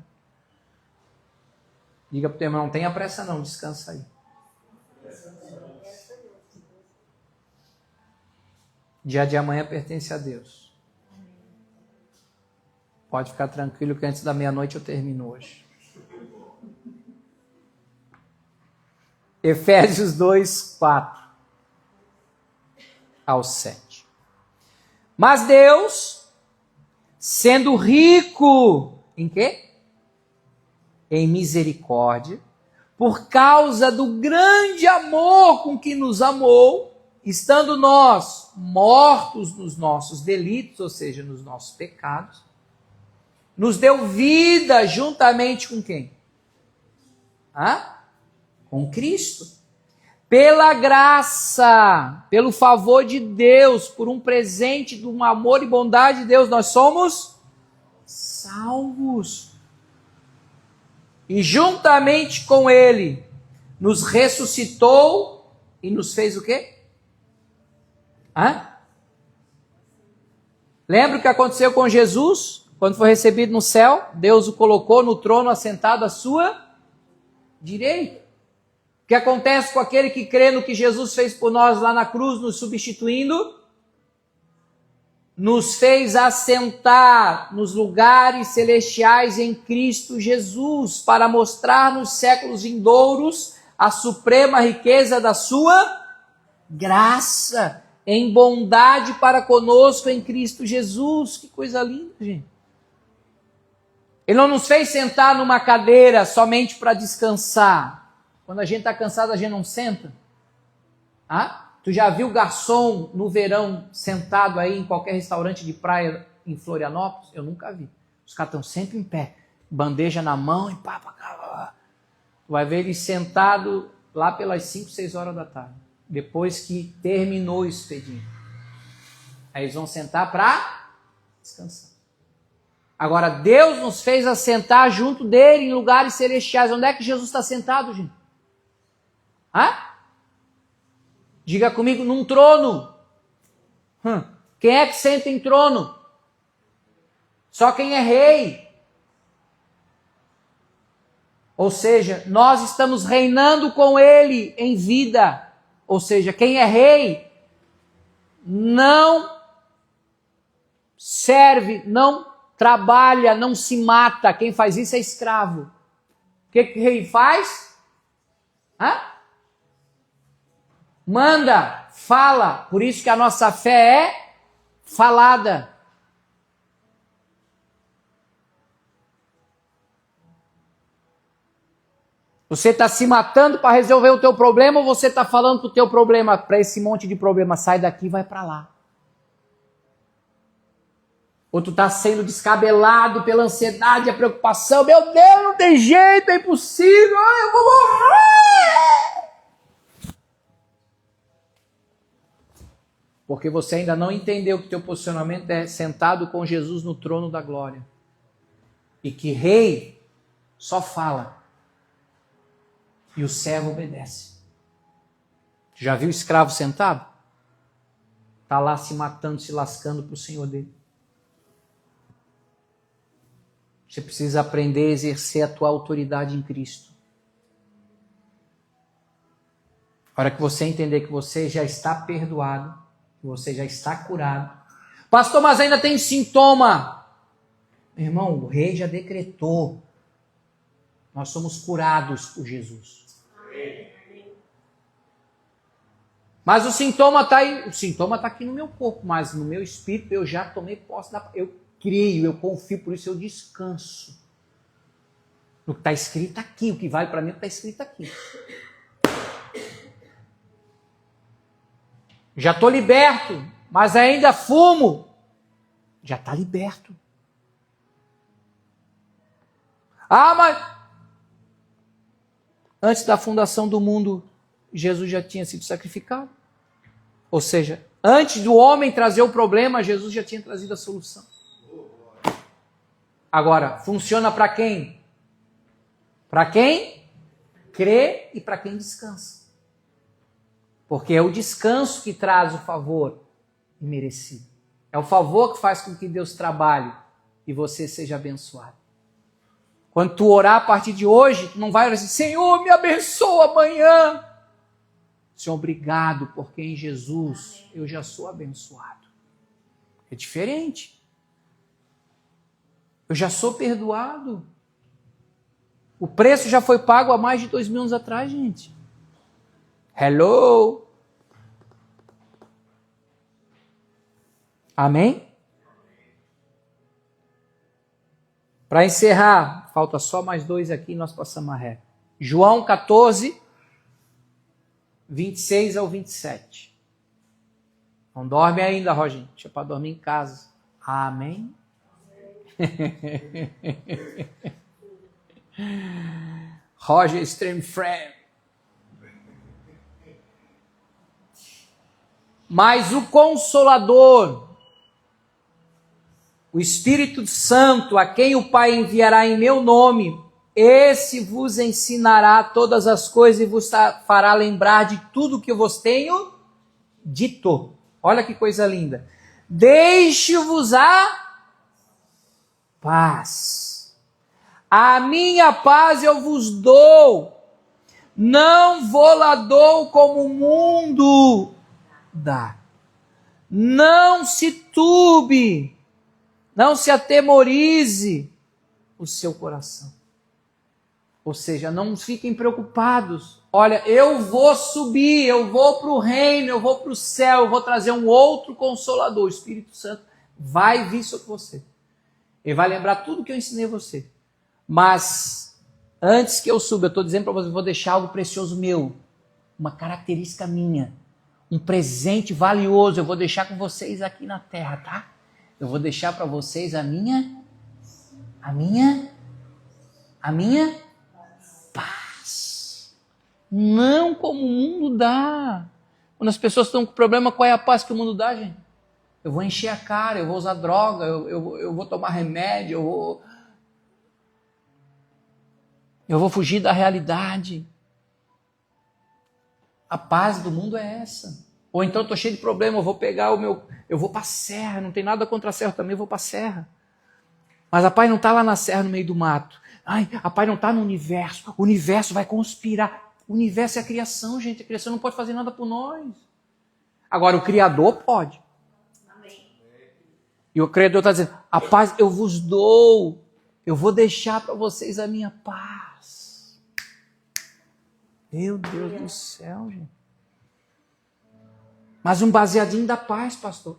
Diga para o teu irmão, não tenha pressa não, descansa aí. Dia de amanhã pertence a Deus. Pode ficar tranquilo que antes da meia-noite eu termino hoje. Efésios 2, 4 ao 7. Mas Deus, sendo rico em quê? Em misericórdia, por causa do grande amor com que nos amou, estando nós mortos nos nossos delitos, ou seja, nos nossos pecados, nos deu vida juntamente com quem? Com Cristo. Pela graça, pelo favor de Deus, por um presente de um amor e bondade de Deus, nós somos salvos. E juntamente com Ele, nos ressuscitou e nos fez o quê? Lembra o que aconteceu com Jesus? Quando foi recebido no céu, Deus o colocou no trono assentado à sua direita. O que acontece com aquele que crê no que Jesus fez por nós lá na cruz, nos substituindo? Nos fez assentar nos lugares celestiais em Cristo Jesus, para mostrar nos séculos vindouros a suprema riqueza da sua graça, em bondade para conosco em Cristo Jesus. Que coisa linda, gente. Ele não nos fez sentar numa cadeira somente para descansar. Quando a gente está cansado, a gente não senta? Tu já viu garçom no verão sentado aí em qualquer restaurante de praia em Florianópolis? Eu nunca vi. Os caras estão sempre em pé, bandeja na mão e pá. Tu vai ver eles sentados lá pelas 5, 6 horas da tarde, depois que terminou o expediente. Aí eles vão sentar para descansar. Agora, Deus nos fez assentar junto dele em lugares celestiais. Onde é que Jesus está sentado, gente? Diga comigo, num trono. Quem é que senta em trono? Só quem é rei. Ou seja, nós estamos reinando com ele em vida. Ou seja, quem é rei não serve, não trabalha, não se mata. Quem faz isso é escravo. O que o rei faz? Manda, fala. Por isso que a nossa fé é falada. Você está se matando para resolver o teu problema, ou você está falando para o teu problema, para esse monte de problema, sai daqui e vai para lá? Ou tu está sendo descabelado pela ansiedade e a preocupação, meu Deus, não tem jeito, é impossível, eu vou morrer! Porque você ainda não entendeu que teu posicionamento é sentado com Jesus no trono da glória. E que rei só fala e o servo obedece. Já viu o escravo sentado? Está lá se matando, se lascando para o senhor dele. Você precisa aprender a exercer a tua autoridade em Cristo. A hora que você entender que você já está perdoado, que você já está curado. Pastor, mas ainda tem sintoma. Meu irmão, o rei já decretou. Nós somos curados por Jesus. Mas o sintoma está aí. O sintoma está aqui no meu corpo, mas no meu espírito eu já tomei posse da... Eu creio, eu confio, por isso eu descanso. No que está escrito aqui, o que vale para mim é o que está escrito aqui. Já estou liberto, mas ainda fumo. Já está liberto. Ah, mas... Antes da fundação do mundo, Jesus já tinha sido sacrificado. Ou seja, antes do homem trazer o problema, Jesus já tinha trazido a solução. Agora, funciona para quem? Para quem crê e para quem descansa. Porque é o descanso que traz o favor imerecido. É o favor que faz com que Deus trabalhe e você seja abençoado. Quando tu orar a partir de hoje, tu não vai orar assim, Senhor, me abençoa amanhã. Senhor, obrigado, porque em Jesus eu já sou abençoado. É diferente. Eu já sou perdoado. O preço já foi pago há mais de 2000 anos atrás, gente. Hello? Amém? Para encerrar, falta só mais 2 aqui e nós passamos a ré. João 14, 26 ao 27. Não dorme ainda, Roginho. Deixa para dormir em casa. Amém? Roger Extreme Friend. Mas o Consolador, o Espírito Santo, a quem o Pai enviará em meu nome, esse vos ensinará todas as coisas e vos fará lembrar de tudo que eu vos tenho dito. Olha que coisa linda. Deixe-vos a paz. A minha paz eu vos dou. Não vou-la dou como o mundo dá. Não se turbe, não se atemorize o seu coração. Ou seja, não fiquem preocupados. Olha, eu vou subir, eu vou para o reino, eu vou para o céu, eu vou trazer um outro Consolador. O Espírito Santo vai vir sobre você. Ele vai lembrar tudo que eu ensinei a você. Mas, antes que eu suba, eu estou dizendo para você, eu vou deixar algo precioso meu. Uma característica minha. Um presente valioso. Eu vou deixar com vocês aqui na terra, tá? Eu vou deixar para vocês a minha paz. Não como o mundo dá. Quando as pessoas estão com problema, qual é a paz que o mundo dá, gente? Eu vou encher a cara, eu vou usar droga, eu vou tomar remédio, eu vou fugir da realidade. A paz do mundo é essa. Ou então eu estou cheio de problema, eu vou para a serra, não tem nada contra a serra, eu também vou para a serra. Mas a paz não está lá na serra, no meio do mato. Ai, a paz não está no universo. O universo vai conspirar. O universo é a criação, gente. A criação não pode fazer nada por nós. Agora, o Criador pode. Amém. E o Criador está dizendo, a paz eu vos dou. Eu vou deixar para vocês a minha paz. Meu Deus do céu, gente. Mas um baseadinho da paz, pastor.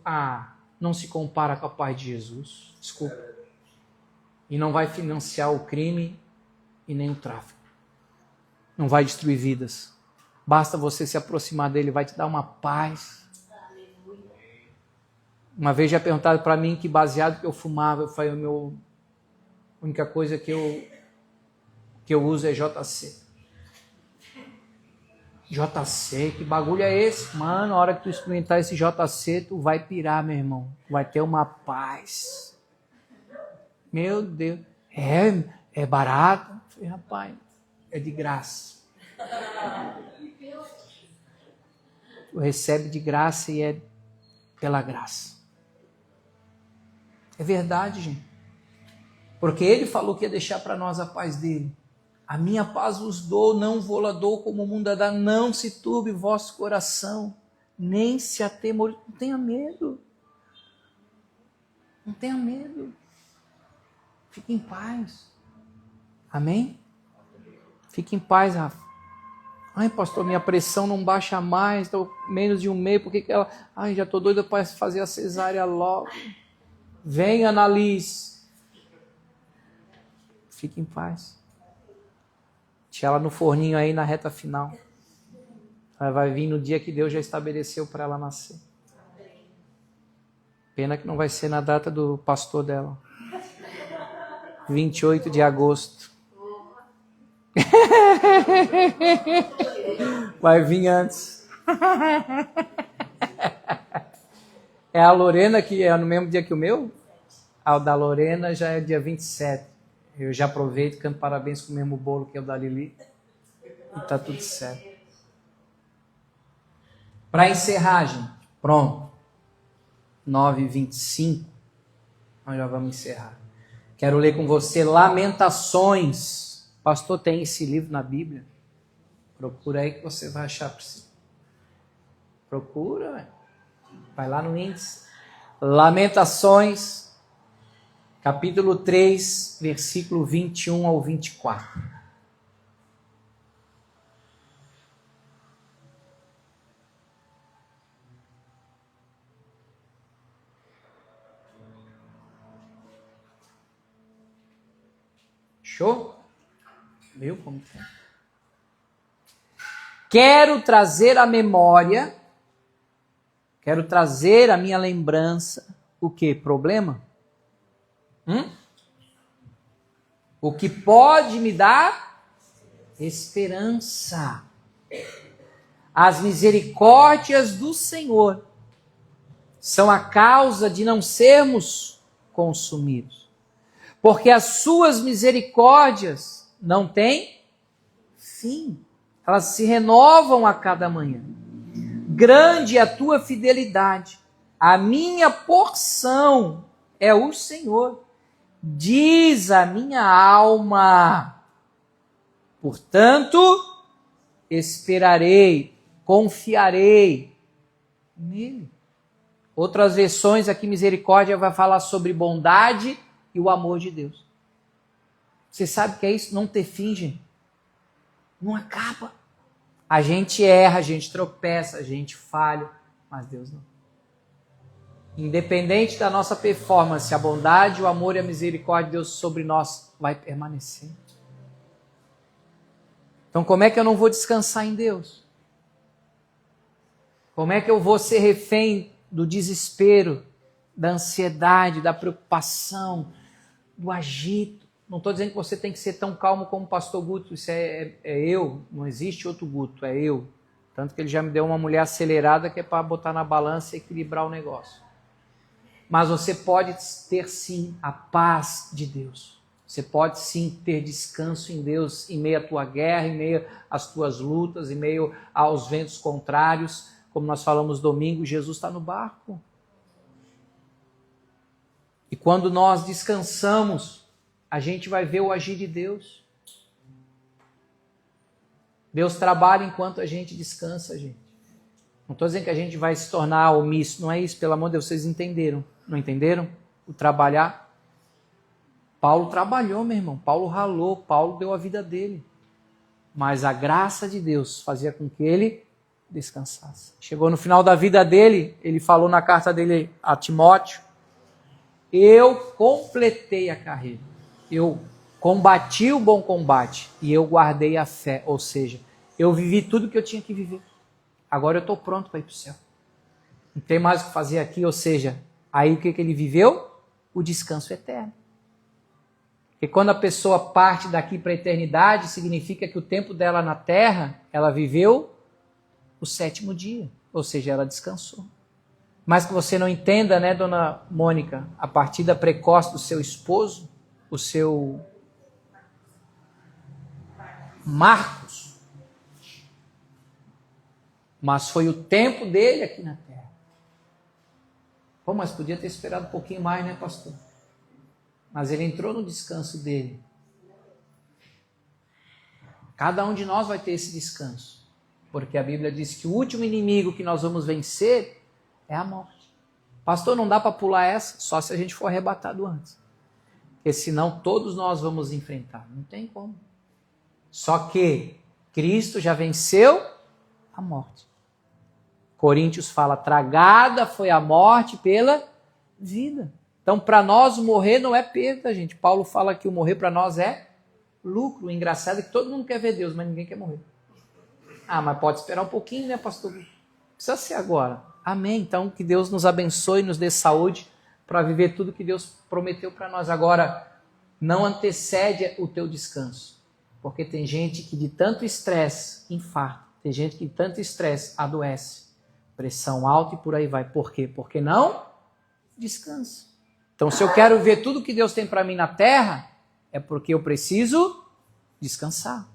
Não se compara com a paz de Jesus. Desculpa. E não vai financiar o crime e nem o tráfico. Não vai destruir vidas. Basta você se aproximar dele, vai te dar uma paz. Uma vez já perguntaram para mim que baseado que eu fumava, eu falei, a única coisa que eu uso é JC. JC, que bagulho é esse? Mano, a hora que tu experimentar esse JC, tu vai pirar, meu irmão. Tu vai ter uma paz. Meu Deus. É barato? Eu falei, rapaz, é de graça. Tu recebe de graça e é pela graça. É verdade, gente. Porque ele falou que ia deixar para nós a paz dele. A minha paz vos dou, não vou-la dou como o mundo dá. Não se turbe vosso coração, nem se atemorize. Não tenha medo. Não tenha medo. Fique em paz. Amém? Fique em paz, Rafa. Ai, pastor, minha pressão não baixa mais, estou menos de 1 mês, por que ela... Ai, já estou doida para fazer a cesárea logo. Vem, Annalise. Fique em paz. Deixa ela no forninho aí na reta final. Ela vai vir no dia que Deus já estabeleceu para ela nascer. Pena que não vai ser na data do pastor dela. 28 de agosto. Vai vir antes. É a Lorena que é no mesmo dia que o meu? A da Lorena já é dia 27. Eu já aproveito e canto parabéns com o mesmo bolo que é o da Lili. E tá tudo certo. Para encerrar, gente. Pronto. 9h25. Nós já vamos encerrar. Quero ler com você Lamentações. Pastor, tem esse livro na Bíblia? Procura aí que você vai achar. Procura. Vai lá no índice. Lamentações, capítulo 3, versículo 21 ao 24. Show? Viu como que é? Quero trazer à memória, quero trazer à minha lembrança, o que? Problema? O que pode me dar esperança. As misericórdias do Senhor são a causa de não sermos consumidos. Porque as suas misericórdias não têm fim. Elas se renovam a cada manhã. Grande é a tua fidelidade. A minha porção é o Senhor. Diz a minha alma. Portanto, esperarei, confiarei nele. Outras versões aqui, misericórdia vai falar sobre bondade e o amor de Deus. Você sabe o que é isso? Não ter fim, gente. Não acaba. A gente erra, a gente tropeça, a gente falha, mas Deus não. Independente da nossa performance, a bondade, o amor e a misericórdia de Deus sobre nós vai permanecer. Então como é que eu não vou descansar em Deus? Como é que eu vou ser refém do desespero, da ansiedade, da preocupação, do agito? Não estou dizendo que você tem que ser tão calmo como o pastor Guto, isso é eu, não existe outro Guto, é eu. Tanto que ele já me deu uma mulher acelerada que é para botar na balança e equilibrar o negócio. Mas você pode ter sim a paz de Deus. Você pode sim ter descanso em Deus em meio à tua guerra, em meio às tuas lutas, em meio aos ventos contrários. Como nós falamos domingo, Jesus está no barco. E quando nós descansamos, a gente vai ver o agir de Deus. Deus trabalha enquanto a gente descansa, gente. Não estou dizendo que a gente vai se tornar omisso, não é isso, pelo amor de Deus, vocês entenderam. Não entenderam? O trabalhar. Paulo trabalhou, meu irmão. Paulo ralou, Paulo deu a vida dele. Mas a graça de Deus fazia com que ele descansasse. Chegou no final da vida dele, ele falou na carta dele a Timóteo: eu completei a carreira. Eu combati o bom combate e eu guardei a fé. Ou seja, eu vivi tudo que eu tinha que viver. Agora eu estou pronto para ir para o céu. Não tem mais o que fazer aqui. Ou seja, aí o que ele viveu? O descanso eterno. Porque quando a pessoa parte daqui para a eternidade, significa que o tempo dela na terra, ela viveu o 7º dia. Ou seja, ela descansou. Mas que você não entenda, né, dona Mônica, a partida precoce do seu esposo, o seu Marcos, mas foi o tempo dele aqui na terra. Pô, mas podia ter esperado um pouquinho mais, né, pastor? Mas ele entrou no descanso dele. Cada um de nós vai ter esse descanso, porque a Bíblia diz que o último inimigo que nós vamos vencer é a morte. Pastor, não dá para pular essa, só se a gente for arrebatado antes. Porque senão todos nós vamos enfrentar. Não tem como. Só que Cristo já venceu a morte. Coríntios fala, tragada foi a morte pela vida. Então, para nós, o morrer não é perda, gente. Paulo fala que o morrer para nós é lucro. O engraçado é que todo mundo quer ver Deus, mas ninguém quer morrer. Ah, mas pode esperar um pouquinho, né, pastor? Precisa ser agora. Amém. Então, que Deus nos abençoe, nos dê saúde para viver tudo que Deus prometeu para nós. Agora, não antecede o teu descanso. Porque tem gente que de tanto estresse infarta. Tem gente que de tanto estresse adoece. Pressão alta e por aí vai. Por quê? Porque não descansa. Então, se eu quero ver tudo que Deus tem para mim na terra, é porque eu preciso descansar.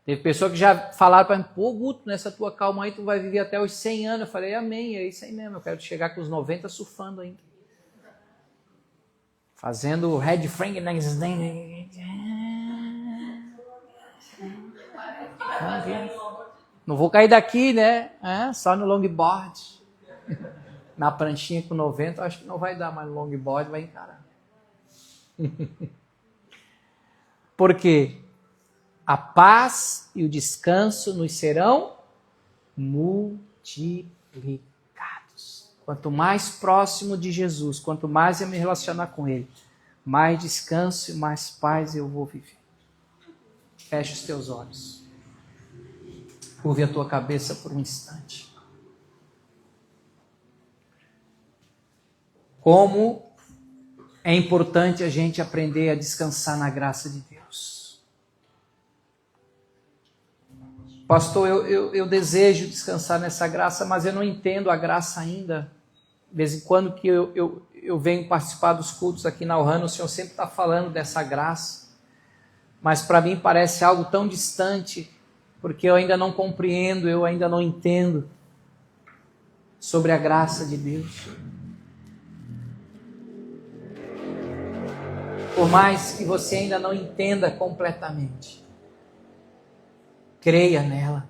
Teve pessoa que já falaram para mim, pô, Guto, nessa tua calma aí tu vai viver até os 100 anos. Eu falei, amém, é isso aí mesmo, eu quero chegar com os 90 surfando ainda. Fazendo head frank. Não vou cair daqui, né? Só no longboard. Na pranchinha com 90, acho que não vai dar, mas no longboard vai encarar. Por quê? A paz e o descanso nos serão multiplicados. Quanto mais próximo de Jesus, quanto mais eu me relacionar com Ele, mais descanso e mais paz eu vou viver. Feche os teus olhos. Curve a tua cabeça por um instante. Como é importante a gente aprender a descansar na graça de Deus. Pastor, eu desejo descansar nessa graça, mas eu não entendo a graça ainda. De vez em quando que eu venho participar dos cultos aqui na Ohana, o Senhor sempre está falando dessa graça. Mas para mim parece algo tão distante, porque eu ainda não compreendo, eu ainda não entendo sobre a graça de Deus. Por mais que você ainda não entenda completamente, creia nela,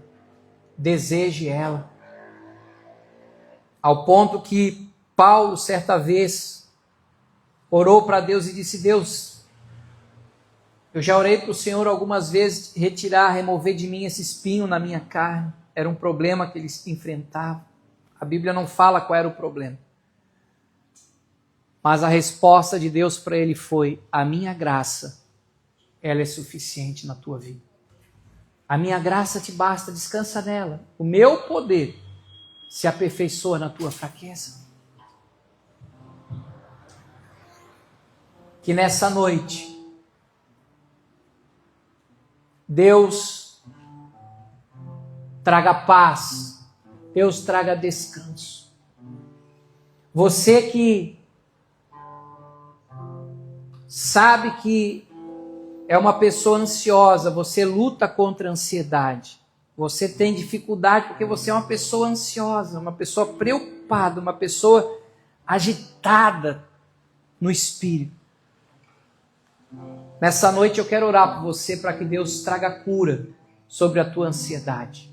deseje ela. Ao ponto que Paulo, certa vez, orou para Deus e disse, Deus, eu já orei para o Senhor algumas vezes retirar, remover de mim esse espinho na minha carne. Era um problema que ele enfrentava. A Bíblia não fala qual era o problema. Mas a resposta de Deus para ele foi, a minha graça, ela é suficiente na tua vida. A minha graça te basta, descansa nela. O meu poder se aperfeiçoa na tua fraqueza. Que nessa noite, Deus traga paz, Deus traga descanso. Você que sabe que é uma pessoa ansiosa, você luta contra a ansiedade. Você tem dificuldade porque você é uma pessoa ansiosa, uma pessoa preocupada, uma pessoa agitada no espírito. Nessa noite eu quero orar por você para que Deus traga cura sobre a tua ansiedade.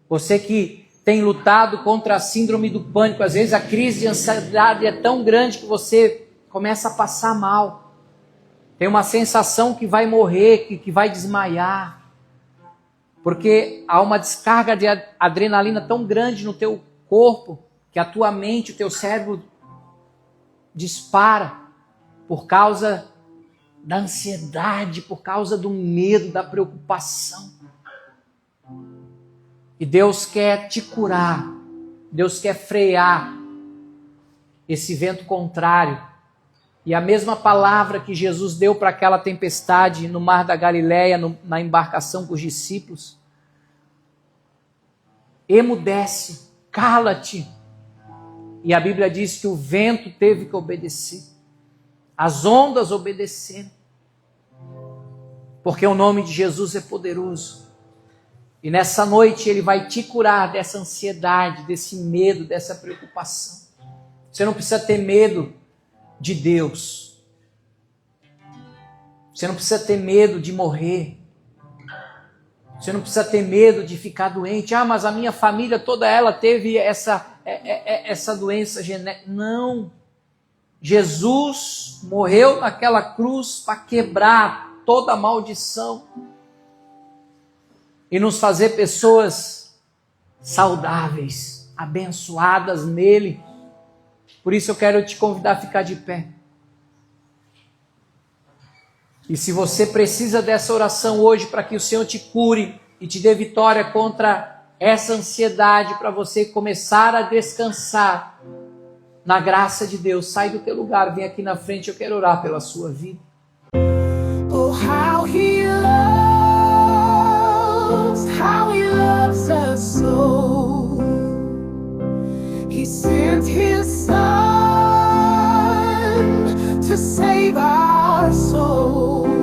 Você que tem lutado contra a síndrome do pânico, às vezes a crise de ansiedade é tão grande que você começa a passar mal. Tem uma sensação que vai morrer, que vai desmaiar. Porque há uma descarga de adrenalina tão grande no teu corpo, que a tua mente, o teu cérebro dispara por causa da ansiedade, por causa do medo, da preocupação. E Deus quer te curar, Deus quer frear esse vento contrário. E a mesma palavra que Jesus deu para aquela tempestade no mar da Galileia, na embarcação com os discípulos. Emudece, cala-te. E a Bíblia diz que o vento teve que obedecer. As ondas obedeceram. Porque o nome de Jesus é poderoso. E nessa noite Ele vai te curar dessa ansiedade, desse medo, dessa preocupação. Você não precisa ter medo de Deus. Você não precisa ter medo de morrer. Você não precisa ter medo de ficar doente. Ah, mas a minha família toda ela teve essa doença genética. Não. Jesus morreu naquela cruz para quebrar toda a maldição. e nos fazer pessoas saudáveis, abençoadas nele. Por isso eu quero te convidar a ficar de pé. E se você precisa dessa oração hoje para que o Senhor te cure e te dê vitória contra essa ansiedade, para você começar a descansar na graça de Deus, sai do teu lugar, vem aqui na frente, eu quero orar pela sua vida. Oh, how he loves us so. He sent his son to save our soul.